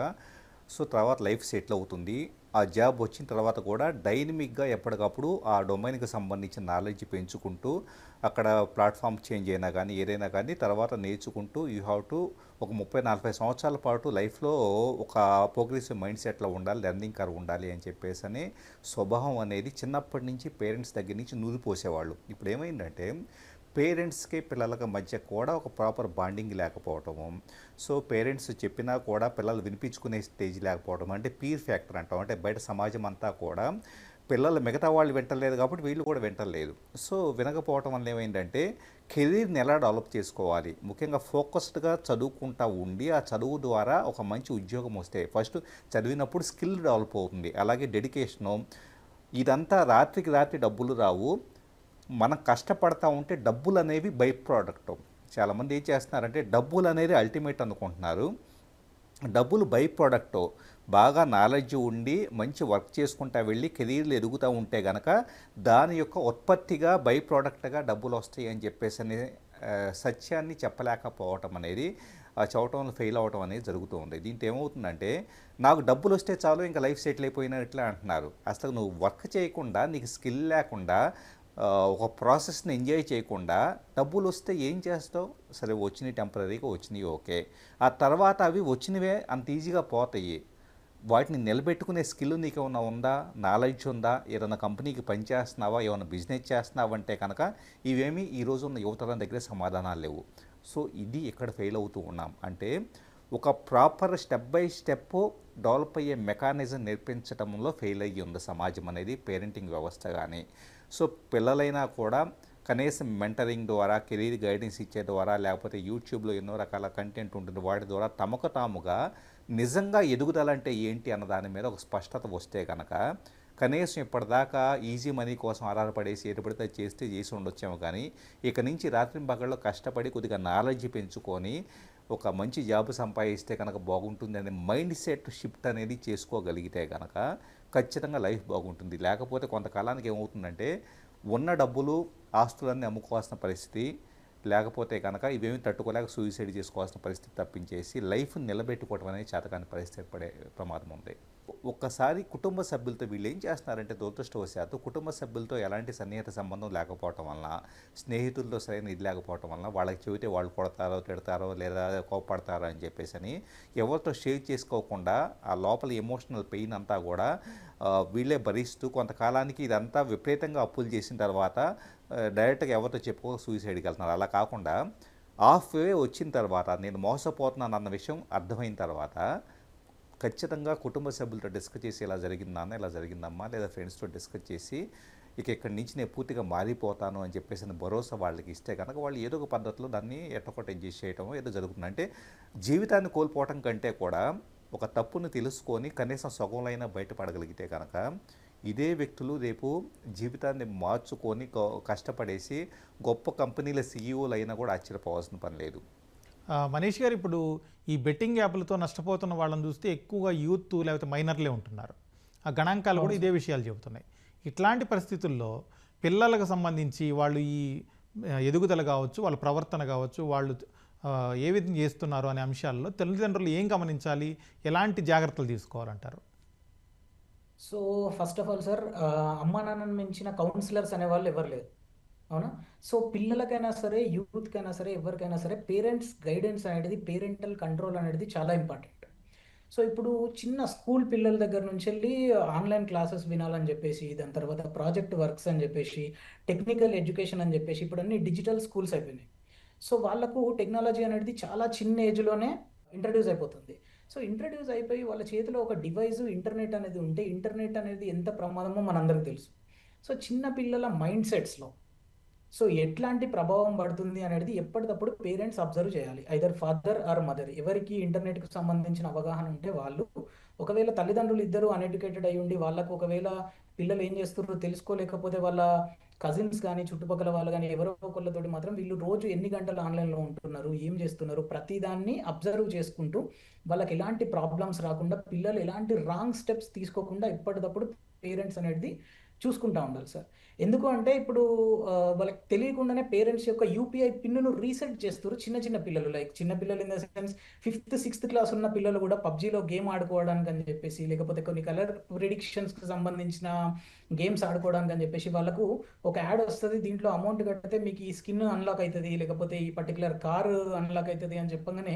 సో తర్వాత లైఫ్ సెటిల్ అవుతుంది. ఆ జాబ్ వచ్చిన తర్వాత కూడా డైనమిక్గా ఎప్పటికప్పుడు ఆ డొమైన్కి సంబంధించిన నాలెడ్జ్ పెంచుకుంటూ అక్కడ ప్లాట్ఫామ్ చేంజ్ అయినా కానీ ఏదైనా కానీ తర్వాత నేర్చుకుంటూ యూ హ్యావ్ టు ఒక 30-40 సంవత్సరాల పాటు లైఫ్లో ఒక ప్రోగ్రెసివ్ మైండ్ సెట్లో ఉండాలి, లెర్నింగ్ కర్వ్ ఉండాలి అని చెప్పేసి అని స్వభావం అనేది చిన్నప్పటి నుంచి పేరెంట్స్ దగ్గర నుంచి నూరిపోసేవాళ్ళు. ఇప్పుడు ఏమైందంటే పేరెంట్స్కి పిల్లలకి మధ్య కూడా ఒక ప్రాపర్ బాండింగ్ లేకపోవటము, సో పేరెంట్స్ చెప్పినా కూడా పిల్లలు వినిపించుకునే స్టేజ్ లేకపోవడం, అంటే పీర్ ఫ్యాక్టర్ అంటాం. అంటే బయట సమాజం అంతా కూడా పిల్లలు మిగతా వాళ్ళు వింటలేదు కాబట్టి వీళ్ళు కూడా వింటలేదు. సో వినకపోవటం వల్ల ఏమైందంటే కెరీర్ని ఎలా డెవలప్ చేసుకోవాలి, ముఖ్యంగా ఫోకస్డ్గా చదువుకుంటా ఉండి ఆ చదువు ద్వారా ఒక మంచి ఉద్యోగం వస్తే ఫస్ట్ చదివినప్పుడు స్కిల్ డెవలప్ అవుతుంది. అలాగే డెడికేషను, ఇదంతా రాత్రికి రాత్రి డబ్బులు రావు, మనం కష్టపడతా ఉంటే డబ్బులు అనేవి బై ప్రోడక్ట్. చాలామంది ఏం చేస్తున్నారంటే డబ్బులు అనేది అల్టిమేట్ అనుకుంటున్నారు. డబ్బులు బై ప్రోడక్ట్. బాగా నాలెడ్జ్ ఉండి మంచి వర్క్ చేసుకుంటా వెళ్ళి కెరీర్లు ఎదుగుతూ ఉంటే కనుక దాని యొక్క ఉత్పత్తిగా బై ప్రోడక్ట్గా డబ్బులు వస్తాయి అని చెప్పేసి అనే సత్యాన్ని చెప్పలేకపోవటం అనేది, చదవటంలో ఫెయిల్ అవ్వటం అనేది జరుగుతూ ఉంది. దీంతో ఏమవుతుందంటే నాకు డబ్బులు వస్తే చాలు ఇంకా లైఫ్ సెటిల్ అయిపోయినట్లే అంటున్నారు. అసలు నువ్వు వర్క్ చేయకుండా, నీకు స్కిల్ లేకుండా, ఒక ప్రాసెస్ని ఎంజాయ్ చేయకుండా డబ్బులు వస్తే ఏం చేస్తావు? సరే వచ్చినాయి, టెంపరీగా వచ్చినాయి, ఓకే. ఆ తర్వాత అవి వచ్చినవే అంత ఈజీగా పోతాయి. వాటిని నిలబెట్టుకునే స్కిల్ నీకు ఏమైనా ఉందా, నాలెడ్జ్ ఉందా, ఏదైనా కంపెనీకి పనిచేస్తున్నావా, ఏమైనా బిజినెస్ చేస్తున్నావా అంటే కనుక ఇవేమీ ఈరోజు ఉన్న యువతరం దగ్గర సమాధానాలు లేవు. సో ఇది ఇక్కడ ఫెయిల్ అవుతూ ఉన్నాం. అంటే ఒక proper step by step develop అయ్యే మెకానిజం నేర్పించడంలో ఫెయిల్ అయ్యి ఉంది సమాజం అనేది, పేరెంటింగ్ వ్యవస్థ కానీ. సో పిల్లలైనా కూడా కనీసం మెంటరింగ్ ద్వారా, కెరీర్ గైడెన్స్ ఇచ్చే ద్వారా, లేకపోతే యూట్యూబ్లో ఎన్నో రకాల కంటెంట్ ఉంటుంది, వాటి ద్వారా తమకు తాముగా నిజంగా ఎదుగుదలంటే ఏంటి అన్న దాని మీద ఒక స్పష్టత వస్తే కనుక కనీసం ఇప్పటిదాకా ఈజీ మనీ కోసం ఆధారపడేసి ఏర్పడితే చేసి ఉండొచ్చాము. కానీ ఇక నుంచి రాత్రింబగళ్ళు కష్టపడి కొద్దిగా నాలెడ్జ్ పెంచుకొని ఒక మంచి జాబ్ సంపాదిస్తే కనుక బాగుంటుంది అనే మైండ్ సెట్ షిఫ్ట్ అనేది చేసుకోగలిగితే కనుక ఖచ్చితంగా లైఫ్ బాగుంటుంది. లేకపోతే కొంతకాలానికి ఏమవుతుందంటే ఉన్న డబ్బులు, ఆస్తులన్నీ అమ్ముకోవాల్సిన పరిస్థితి, లేకపోతే కనుక ఇవేమీ తట్టుకోలేక సూసైడ్ చేసుకోవాల్సిన పరిస్థితి తప్పించేసి లైఫ్ నిలబెట్టుకోవడం అనేది చేతకాని పరిస్థితి ఏర్పడే ప్రమాదం ఉంది. ఒక్కసారి కుటుంబ సభ్యులతో వీళ్ళు ఏం చేస్తున్నారంటే దురదృష్టవశాత్తు కుటుంబ సభ్యులతో ఎలాంటి సన్నిహిత సంబంధం లేకపోవటం వలన, స్నేహితులతో సరైన ఇది లేకపోవటం వలన వాళ్ళకి చెబితే వాళ్ళు కొడతారో తిడతారో లేదా కోపడతారో అని చెప్పేసి అని ఎవరితో షేర్ చేసుకోకుండా ఆ లోపల ఎమోషనల్ పెయిన్ అంతా కూడా వీళ్ళే భరిస్తూ కొంతకాలానికి ఇదంతా విపరీతంగా అప్పులు చేసిన తర్వాత డైరెక్ట్గా ఎవరితో చెప్పుకో సూసైడ్కి వెళ్తున్నారు. అలా కాకుండా హాఫ్ వే వచ్చిన తర్వాత నేను మోసపోతున్నాను అన్న విషయం అర్థమైన తర్వాత ఖచ్చితంగా కుటుంబ సభ్యులతో డిస్కస్ చేసి ఇలా జరిగింది నాన్న, ఇలా జరిగిందమ్మా, లేదా ఫ్రెండ్స్తో డిస్కస్ చేసి ఇక్కడి నుంచి నేను పూర్తిగా మారిపోతాను అని చెప్పేసి భరోసా వాళ్ళకి ఇస్తే కనుక వాళ్ళు ఏదో ఒక పద్ధతిలో దాన్ని ఎట్టొకటి అడ్జస్ట్ చేయటం ఏదో జరుగుతుంది. అంటే జీవితాన్ని కోల్పోవటం కంటే కూడా ఒక తప్పును తెలుసుకొని కనీసం సగంలో బయటపడగలిగితే కనుక ఇదే వ్యక్తులు రేపు జీవితాన్ని మార్చుకొని కష్టపడేసి గొప్ప కంపెనీల సీఈఓలు అయినా కూడా ఆశ్చర్యపోవాల్సిన పని లేదు. మనీష్ గారు, ఇప్పుడు ఈ బెట్టింగ్ యాప్లతో నష్టపోతున్న వాళ్ళని చూస్తే ఎక్కువగా యూత్ లేకపోతే మైనర్లే ఉంటున్నారు. ఆ గణాంకాలు కూడా ఇదే విషయాలు చెబుతున్నాయి. ఇట్లాంటి పరిస్థితుల్లో పిల్లలకు సంబంధించి వాళ్ళు ఈ ఎదుగుదల కావచ్చు, వాళ్ళ ప్రవర్తన కావచ్చు, వాళ్ళు ఏ విధంగా చేస్తున్నారు అనే అంశాల్లో తల్లిదండ్రులు ఏం గమనించాలి, ఎలాంటి జాగ్రత్తలు తీసుకోవాలంటారు? So first of all sir, అమ్మా నాన్నని మించిన కౌన్సిలర్స్ అనేవాళ్ళు ఎవరు లేరు, అవునా? సో పిల్లలకైనా సరే, యూత్కైనా సరే, ఎవరికైనా సరే పేరెంట్స్ గైడెన్స్ అనేది, పేరెంటల్ కంట్రోల్ అనేది చాలా ఇంపార్టెంట్. సో ఇప్పుడు చిన్న స్కూల్ పిల్లల దగ్గర నుంచి వెళ్ళి ఆన్లైన్ క్లాసెస్ వినాలని చెప్పేసి, దాని తర్వాత ప్రాజెక్ట్ వర్క్స్ అని చెప్పేసి, టెక్నికల్ ఎడ్యుకేషన్ అని చెప్పేసి ఇప్పుడు అన్ని డిజిటల్ స్కూల్స్ అయిపోయినాయి. సో వాళ్ళకు టెక్నాలజీ అనేది చాలా చిన్న ఏజ్లోనే ఇంట్రడ్యూస్ అయిపోతుంది. సో ఇంట్రడ్యూస్ అయిపోయి వాళ్ళ చేతిలో ఒక డివైస్, ఇంటర్నెట్ అనేది ఉంటే, ఇంటర్నెట్ అనేది ఎంత ప్రమాదమో మనందరికీ తెలుసు. సో చిన్న పిల్లల మైండ్ సెట్స్లో సో ఎట్లాంటి ప్రభావం పడుతుంది అనేది ఎప్పటికప్పుడు పేరెంట్స్ అబ్జర్వ్ చేయాలి. ఐదర్ ఫాదర్ ఆర్ మదర్, ఎవరికి ఇంటర్నెట్కి సంబంధించిన అవగాహన ఉంటే వాళ్ళు, ఒకవేళ తల్లిదండ్రులు ఇద్దరు అన్ఎడ్యుకేటెడ్ అయి ఉండి వాళ్ళకు ఒకవేళ పిల్లలు ఏం చేస్తున్నారో తెలుసుకోలేకపోతే వాళ్ళ కజిన్స్ కానీ చుట్టుపక్కల వాళ్ళు కానీ ఎవరో ఒకళ్ళతోటి మాత్రం వీళ్ళు రోజు ఎన్ని గంటలు ఆన్లైన్లో ఉంటున్నారు, ఏం చేస్తున్నారు, ప్రతిదాన్ని అబ్జర్వ్ చేసుకుంటూ వాళ్ళకి ఎలాంటి ప్రాబ్లమ్స్ రాకుండా, పిల్లలు ఎలాంటి రాంగ్ స్టెప్స్ తీసుకోకుండా ఎప్పటికప్పుడు పేరెంట్స్ అనేది చూసుకుంటూ ఉండాలి సార్. ఎందుకు అంటే ఇప్పుడు వాళ్ళకి తెలియకుండానే పేరెంట్స్ యొక్క యూపీఐ పిన్నును రీసెట్ చేస్తారు చిన్న చిన్న పిల్లలు. లైక్ చిన్న పిల్లలు in the sense 5th 6th class ఉన్న పిల్లలు కూడా పబ్జీలో గేమ్ ఆడుకోవడానికి అని చెప్పేసి, లేకపోతే కొన్ని కలర్ ప్రిడిక్షన్స్కి సంబంధించిన గేమ్స్ ఆడుకోవడానికి అని చెప్పేసి వాళ్ళకు ఒక యాడ్ వస్తుంది, దీంట్లో అమౌంట్ కడితే మీకు ఈ స్కిన్ అన్లాక్ అవుతుంది, లేకపోతే ఈ పర్టికులర్ కార్ అన్లాక్ అవుతుంది అని చెప్పగానే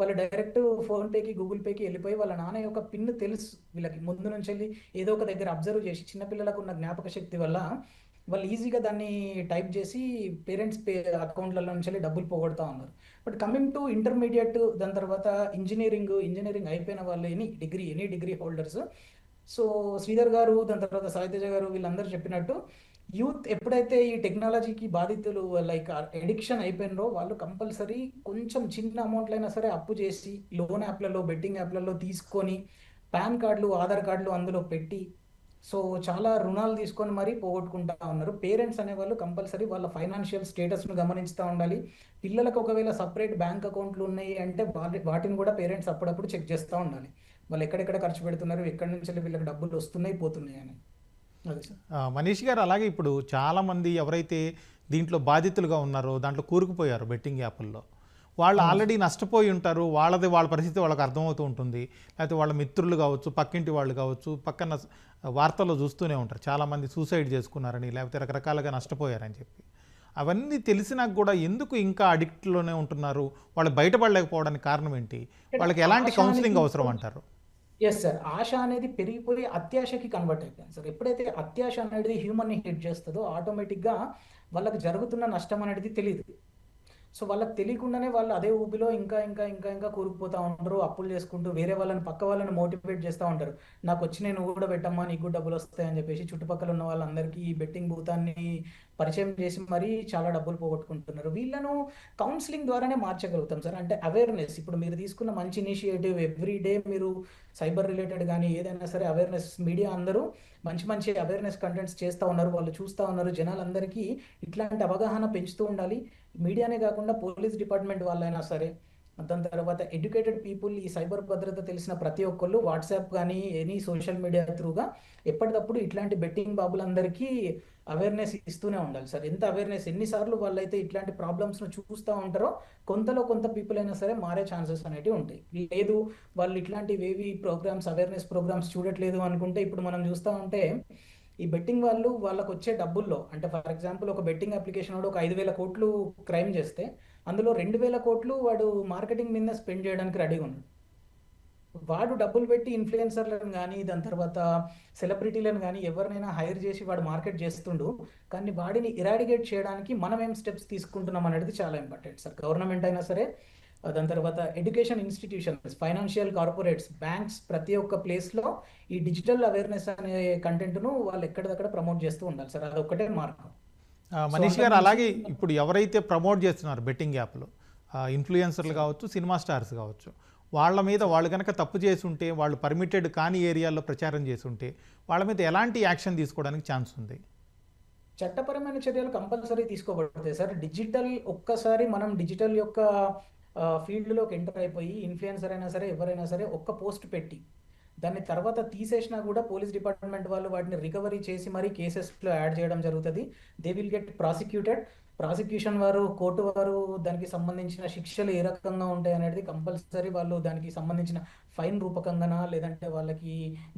వాళ్ళు డైరెక్ట్ ఫోన్పేకి, గూగుల్ పేకి వెళ్ళిపోయి వాళ్ళ నాన్న యొక్క పిన్ తెలుసు వీళ్ళకి ముందు నుంచి వెళ్ళి ఏదో ఒక దగ్గర అబ్జర్వ్ చేసి, చిన్నపిల్లలకు ఉన్న జ్ఞాపక శక్తి వల్ల వాళ్ళు ఈజీగా దాన్ని టైప్ చేసి పేరెంట్స్ అకౌంట్లలో నుంచి వెళ్ళి డబ్బులు పోగొడతా ఉన్నారు. బట్ కమింగ్ టు ఇంటర్మీడియట్, దాని తర్వాత ఇంజనీరింగ్ అయిపోయిన వాళ్ళు any degree holders, so Sridhar గారు, దాని తర్వాత సాయితేజ గారు వీళ్ళందరూ చెప్పినట్టు యూత్ ఎప్పుడైతే ఈ టెక్నాలజీకి బాధితులు లైక్ ఎడిక్షన్ అయిపోయినారో వాళ్ళు కంపల్సరీ కొంచెం చిన్న అమౌంట్లు అయినా సరే అప్పు చేసి లోన్ యాప్లలో, బెట్టింగ్ యాప్లలో తీసుకొని పాన్ కార్డులు, ఆధార్ కార్డులు అందులో పెట్టి సో చాలా రుణాలు తీసుకొని మరీ పోగొట్టుకుంటా ఉన్నారు. పేరెంట్స్ అనేవాళ్ళు కంపల్సరీ వాళ్ళ ఫైనాన్షియల్ స్టేటస్ను గమనిస్తూ ఉండాలి. పిల్లలకు ఒకవేళ సపరేట్ బ్యాంక్ అకౌంట్లు ఉన్నాయి అంటే వాటిని కూడా పేరెంట్స్ అప్పుడప్పుడు చెక్ చేస్తూ ఉండాలి. వాళ్ళు ఎక్కడెక్కడ ఖర్చు పెడుతున్నారు, ఎక్కడి నుంచి వీళ్ళకి డబ్బులు వస్తున్నాయి పోతున్నాయి అని. అది సార్. మనీష్ గారు, అలాగే ఇప్పుడు చాలామంది ఎవరైతే దీంట్లో బాధితులుగా ఉన్నారో, దాంట్లో కూరుకుపోయారు బెట్టింగ్ యాప్ల్లో, వాళ్ళు ఆల్రెడీ నష్టపోయి ఉంటారు. వాళ్ళ పరిస్థితి వాళ్ళకి అర్థమవుతూ ఉంటుంది. లేకపోతే వాళ్ళ మిత్రులు కావచ్చు, పక్కింటి వాళ్ళు కావచ్చు, పక్కన వార్తల్లో చూస్తూనే ఉంటారు చాలామంది సూసైడ్ చేసుకున్నారని, లేకపోతే రకరకాలుగా నష్టపోయారని చెప్పి. అవన్నీ తెలిసినా కూడా ఎందుకు ఇంకా అడిక్ట్లోనే ఉంటున్నారు? వాళ్ళు బయటపడలేకపోవడానికి కారణం ఏంటి? వాళ్ళకి ఎలాంటి కౌన్సిలింగ్ అవసరం అంటారు? ఎస్ సార్, ఆశ అనేది పెరిగిపోయి అత్యాశకి కన్వర్ట్ అయిపోయింది సార్. ఎప్పుడైతే అత్యాశ అనేది హ్యూమన్ని హిట్ చేస్తుందో ఆటోమేటిక్గా వాళ్ళకి జరుగుతున్న నష్టం అనేది తెలియదు. సో వాళ్ళకి తెలియకుండానే వాళ్ళు అదే ఊపిలో ఇంకా ఇంకా ఇంకా ఇంకా కూరుకుపోతూ ఉంటారు, అప్పులు చేసుకుంటూ వేరే వాళ్ళని, పక్క వాళ్ళని మోటివేట్ చేస్తూ ఉంటారు. నాకు వచ్చి నేను కూడా పెట్టమ్మా, నీకు కూడా డబ్బులు వస్తాయని చెప్పేసి చుట్టుపక్కల ఉన్న వాళ్ళందరికీ ఈ బెట్టింగ్ భూతాన్ని పరిచయం చేసి మరీ చాలా డబ్బులు పోగొట్టుకుంటున్నారు. వీళ్ళను కౌన్సిలింగ్ ద్వారానే మార్చగలుగుతాం సార్. అంటే అవేర్నెస్, ఇప్పుడు మీరు తీసుకున్న మంచి ఇనిషియేటివ్, ఎవ్రీ డే మీరు సైబర్ రిలేటెడ్ కానీ ఏదైనా సరే అవేర్నెస్, మీడియా అందరూ మంచి అవేర్నెస్ కంటెంట్స్ చేస్తూ ఉన్నారు, వాళ్ళు చూస్తూ ఉన్నారు. జనాలందరికీ ఇట్లాంటి అవగాహన పెంచుతూ ఉండాలి. మీడియానే కాకుండా పోలీస్ డిపార్ట్మెంట్ వాళ్ళైనా సరే, దాని తర్వాత ఎడ్యుకేటెడ్ పీపుల్, ఈ సైబర్ భద్రత తెలిసిన ప్రతి ఒక్కళ్ళు వాట్సాప్ కానీ ఎనీ సోషల్ మీడియా త్రూగా ఎప్పటికప్పుడు ఇట్లాంటి బెట్టింగ్ బాబులందరికీ అవేర్నెస్ ఇస్తూనే ఉండాలి సార్. ఎంత అవేర్నెస్, ఎన్నిసార్లు వాళ్ళైతే ఇట్లాంటి ప్రాబ్లమ్స్ను చూస్తూ ఉంటారో కొంతలో కొంత పీపుల్ అయినా సరే మారే ఛాన్సెస్ అనేవి ఉంటాయి. లేదు వాళ్ళు ఇట్లాంటివి ఏవి ప్రోగ్రామ్స్, అవేర్నెస్ ప్రోగ్రామ్స్ చూడట్లేదు అనుకుంటే, ఇప్పుడు మనం చూస్తూ ఉంటే ఈ బెట్టింగ్ వాళ్ళు వాళ్ళకు వచ్చే డబ్బుల్లో, అంటే ఫర్ ఎగ్జాంపుల్ ఒక బెట్టింగ్ అప్లికేషన్ వాడు ఒక 5,000 కోట్లు క్రైమ్ చేస్తే అందులో 2,000 కోట్లు వాడు మార్కెటింగ్ మీద స్పెండ్ చేయడానికి రెడీగా ఉన్నాడు. వాడు డబ్బులు పెట్టి ఇన్ఫ్లుయెన్సర్లను కానీ దాని తర్వాత సెలబ్రిటీలను కానీ ఎవరినైనా హైర్ చేసి వాడు మార్కెట్ చేస్తుండు. కానీ వాడిని ఇరాడికేట్ చేయడానికి మనం ఏం స్టెప్స్ తీసుకుంటున్నాం అనేది చాలా ఇంపార్టెంట్ సార్. గవర్నమెంట్ అయినా సరే, దాని తర్వాత education institutions, financial corporates, banks, ప్రతి ఒక్క ప్లేస్లో ఈ డిజిటల్ అవేర్నెస్ అనే కంటెంట్ను వాళ్ళు ఎక్కడిదక్కడ ప్రమోట్ చేస్తూ ఉండాలి సార్. అదొక్కటే మార్గం. మనీష్ గారు, అలాగే ఇప్పుడు ఎవరైతే ప్రమోట్ చేస్తున్నారు బెట్టింగ్ యాప్లు, ఇన్ఫ్లుయెన్సర్లు కావచ్చు, సినిమా స్టార్స్ కావచ్చు, వాళ్ళ మీద వాళ్ళు కనుక తప్పు చేసి ఉంటే, వాళ్ళు పర్మిటెడ్ కాని ఏరియాల్లో ప్రచారం చేసి ఉంటే వాళ్ళ మీద ఎలాంటి యాక్షన్ తీసుకోవడానికి ఛాన్స్ ఉంది? చట్టపరమైన చర్యలు కంపల్సరీ తీసుకోబడతాయి సార్. ఒక్కసారి మనం డిజిటల్ యొక్క ఫీల్డ్లోకి ఎంటర్ అయిపోయి ఇన్ఫ్లుయెన్సర్ అయినా సరే ఎవరైనా సరే ఒక్క పోస్ట్ పెట్టి దాన్ని తర్వాత తీసేసినా కూడా పోలీస్ డిపార్ట్మెంట్ వాళ్ళు వాటిని రికవరీ చేసి మరీ కేసెస్లో యాడ్ చేయడం జరుగుతుంది. They will get prosecuted. Prosecution వారు, కోర్టు వారు దానికి సంబంధించిన శిక్షలు ఏ రకంగా ఉంటాయి అనేది కంపల్సరీ వాళ్ళు దానికి సంబంధించిన ఫైన్ రూపకంగానా లేదంటే వాళ్ళకి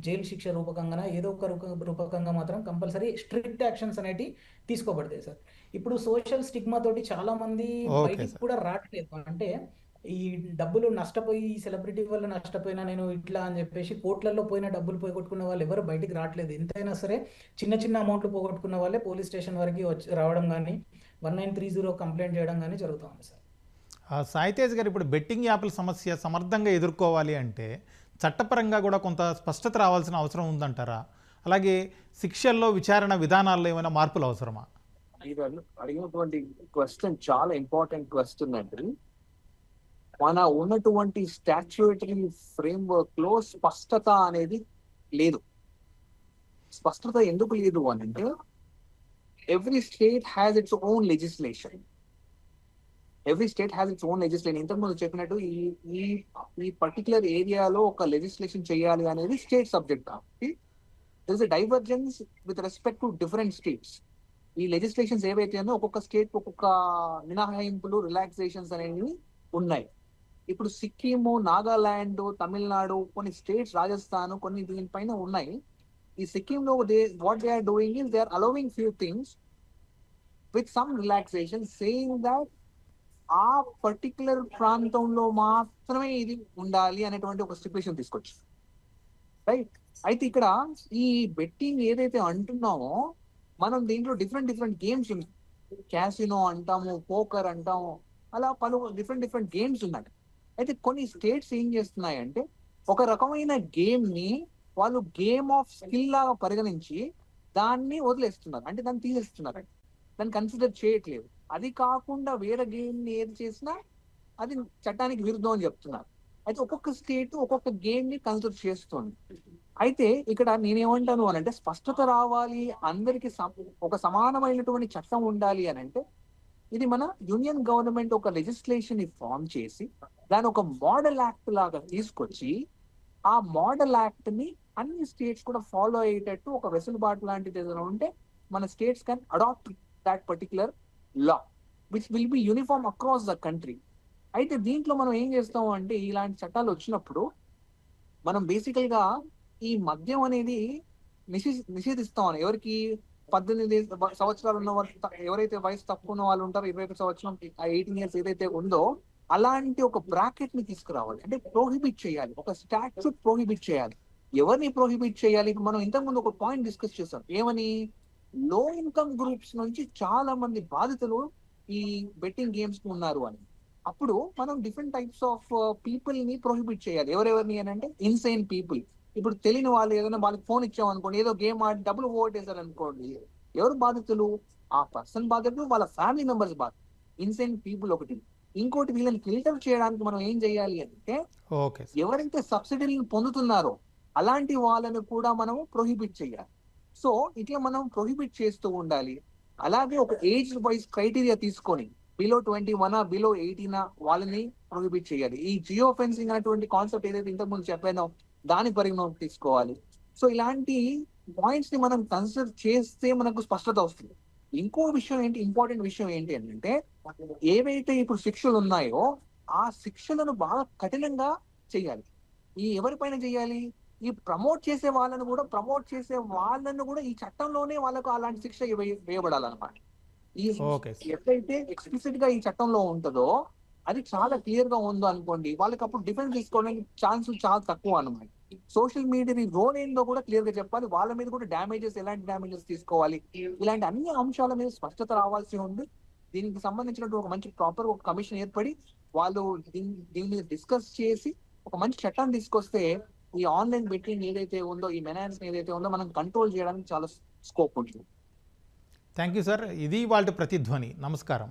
జైలు శిక్ష రూపకంగానా ఏదో ఒక రూపకంగా మాత్రం కంపల్సరీ స్ట్రిక్ట్ యాక్షన్స్ అనేవి తీసుకోబడతాయి సార్. ఇప్పుడు సోషల్ స్టిగ్మా తోటి చాలా మంది బయటికి కూడా రావట్లేదు. అంటే ఈ డబ్బులు నష్టపోయి, ఈ సెలబ్రిటీ వల్ల నష్టపోయినా నేను ఇట్లా అని చెప్పేసి కోట్లలో పోయిన డబ్బులు పోగొట్టుకున్న వాళ్ళు ఎవరు బయటికి రావట్లేదు. ఎంతైనా సరే చిన్న చిన్న అమౌంట్లు పోగొట్టుకున్న వాళ్ళే పోలీస్ స్టేషన్ వరకు రావడం కానీ 1930 కంప్లైంట్ చేయడం కానీ జరుగుతుంది సార్. సాయితేజ్ గారు, ఇప్పుడు బెట్టింగ్ యాప్ల సమస్య సమర్థంగా ఎదుర్కోవాలి అంటే చట్టపరంగా కూడా కొంత స్పష్టత రావాల్సిన అవసరం ఉందంటారా? అలాగే శిక్షల్లో, విచారణ విధానాల్లో ఏమైనా మార్పులు అవసరమా? అడిగినటువంటి క్వశ్చన్ చాలా ఇంపార్టెంట్ క్వశ్చన్ అండి. మన ఉన్నటువంటి స్టాట్యూటరీ ఫ్రేమ్వర్క్ లో స్పష్టత అనేది లేదు. స్పష్టత ఎందుకు లేదు అని అంటే, every state has its own legislation. ఇంతకుముందు చెప్పినట్టు ఈ పర్టికులర్ ఏరియాలో ఒక లెజిస్లేషన్ చేయాలి అనేది స్టేట్ సబ్జెక్ట్ కాబట్టి there is a divergence with respect to different states. ఈ లెజిస్లేషన్స్ ఏవైతే ఉన్నాయో ఒక్కొక్క స్టేట్ ఒక్కొక్క మినహాయింపులు, రిలాక్సేషన్స్ అనేవి ఉన్నాయి. ఇప్పుడు సిక్కిము, నాగాలాండ్, తమిళనాడు, కొన్ని స్టేట్స్, రాజస్థాన్ కొన్ని దీనిపైన ఉన్నాయి. ఈ సిక్కింలో what they are doing is they are allowing few things with some relaxation, saying that ఆ పర్టికులర్ ప్రాంతంలో మాత్రమే ఇది ఉండాలి అనేటువంటి ఒక స్టిపులేషన్ తీసుకొచ్చు. రైట్. అయితే ఇక్కడ ఈ బెట్టింగ్ ఏదైతే అంటున్నామో మనం దీంట్లో డిఫరెంట్ గేమ్స్ ఉన్నాయి. క్యాసినో అంటాము, పోకర్ అంటాము, అలా పలు డిఫరెంట్ గేమ్స్ ఉన్నాయి. అయితే కొన్ని స్టేట్స్ ఏం చేస్తున్నాయంటే ఒక రకమైన గేమ్ ని వాళ్ళు గేమ్ ఆఫ్ స్కిల్ లాగా పరిగణించి దాన్ని వదిలేస్తున్నారు, అంటే దాన్ని తీసేస్తున్నారు, దాన్ని కన్సిడర్ చేయట్లేదు. అది కాకుండా వేరే గేమ్ ని ఏది చేసినా అది చట్టానికి విరుద్ధం అని చెప్తున్నారు. అయితే ఒక్కొక్క స్టేట్ ఒక్కొక్క గేమ్ ని కన్సిడర్ చేస్తుంది. అయితే ఇక్కడ నేనేమంటాను అని అంటే, స్పష్టత రావాలి, అందరికి ఒక సమానమైనటువంటి చట్టం ఉండాలి అని అంటే, ఇది మన యూనియన్ గవర్నమెంట్ ఒక లెజిస్లేషన్ ని ఫామ్ చేసి దాని ఒక మోడల్ యాక్ట్ లాగా తీసుకొచ్చి ఆ మోడల్ యాక్ట్ ని అన్ని స్టేట్స్ కూడా ఫాలో అయ్యేటట్టు ఒక వెసులుబాటు లాంటిది ఏదైనా ఉంటే మన states can adopt that particular law which will be uniform across the country. అయితే దీంట్లో మనం ఏం చేస్తాము అంటే, ఇలాంటి చట్టాలు వచ్చినప్పుడు మనం బేసికల్ గా ఈ మద్యం అనేది నిషేధిస్తాం. ఎవరికి 18 సంవత్సరాలు ఉన్న వాళ్ళు, ఎవరైతే వయసు తక్కువ ఉన్న వాళ్ళు ఉంటారో, 21 సంవత్సరం 18 years ఏదైతే ఉందో అలాంటి ఒక బ్రాకెట్ ని తీసుకురావాలి. అంటే ప్రోహిబిట్ చేయాలి, ఒక స్టాట్యూట్ ప్రోహిబిట్ చేయాలి. ఎవరిని ప్రోహిబిట్ చేయాలి? ఇప్పుడు మనం ఇంతకుముందు ఒక పాయింట్ డిస్కస్ చేసాం, ఏమని, లో ఇన్కమ్ గ్రూప్స్ నుంచి చాలా మంది బాధితులు ఈ బెట్టింగ్ గేమ్స్ కు ఉన్నారు అని. అప్పుడు మనం డిఫరెంట్ టైప్స్ ఆఫ్ పీపుల్ ని ప్రొహిబిట్ చేయాలి. ఎవరెవరిని అని అంటే, ఇన్సైన్ పీపుల్. ఇప్పుడు తెలియని వాళ్ళు ఏదైనా వాళ్ళకి ఫోన్ ఇచ్చామనుకోండి, ఏదో గేమ్ ఆడి డబ్బులు ఓటేసారు అనుకోండి, ఎవరు బాధితులు? ఆ పర్సన్ బాధితులు, వాళ్ళ ఫ్యామిలీ మెంబర్స్ బాధితులు. ఇన్సైన్ పీపుల్ ఒకటి. ఇంకోటి, వీళ్ళని ఫిల్టర్ చేయడానికి మనం ఏం చేయాలి అంటే, ఎవరైతే సబ్సిడీలను పొందుతున్నారో అలాంటి వాళ్ళని కూడా మనం ప్రొహిబిట్ చేయాలి. సో ఇట్లా మనం ప్రొహిబిట్ చేస్తూ ఉండాలి. అలాగే ఒక ఏజ్ వైజ్ క్రైటీరియా తీసుకొని బిలో 21 బిలో 18 వాళ్ళని ప్రొహిబిట్ చేయాలి. ఈ జియో ఫెన్సింగ్ అనేటువంటి కాన్సెప్ట్ ఏదైతే ఇంతకుముందు చెప్పానో దాని పరిగణలోకి తీసుకోవాలి. సో ఇలాంటి పాయింట్స్ ని మనం కన్సిడర్ చేస్తే మనకు స్పష్టత వస్తుంది. ఇంకో విషయం ఏంటి, ఇంపార్టెంట్ విషయం ఏంటి అంటే ఏవైతే ఇప్పుడు శిక్షలు ఉన్నాయో ఆ శిక్షలను బాగా కఠినంగా చేయాలి. ఈ ఎవరిపైన చేయాలి, ఈ ప్రమోట్ చేసే వాళ్ళను కూడా ఈ చట్టంలోనే వాళ్ళకు అలాంటి శిక్ష వేయబడాలన్నమాట. ఈ ఓకే. ఎప్పుడైతే ఎక్స్ప్లిసిట్ గా ఈ చట్టంలో ఉంటుందో అది చాలా క్లియర్ గా ఉందో అనుకోండి, వాళ్ళకి అప్పుడు డిఫెన్స్ తీసుకోవడానికి ఛాన్స్ చాలా తక్కువ అన్నమాట. సోషల్ మీడియా రోల్ ఏందో కూడా క్లియర్ గా చెప్పాలి, వాళ్ళ మీద కూడా ఎలాంటి డ్యామేజెస్ తీసుకోవాలి, ఇలాంటి అన్ని అంశాల మీద స్పష్టత రావాల్సి ఉంది. దీనికి సంబంధించినటువంటి ఒక మంచి ప్రాపర్ ఒక కమిషన్ ఏర్పడి వాళ్ళు దీని మీద డిస్కస్ చేసి ఒక మంచి చట్టాన్ని తీసుకొస్తే ఈ ఆన్లైన్ బెట్టింగ్ ఏదైతే ఉందో, ఈ మెనాన్స్ ఏదైతే ఉందో మనం కంట్రోల్ చేయడానికి చాలా స్కోప్ ఉంటుంది. Thank you sir. ఇది వాళ్ళ ప్రతిధ్వని. నమస్కారం.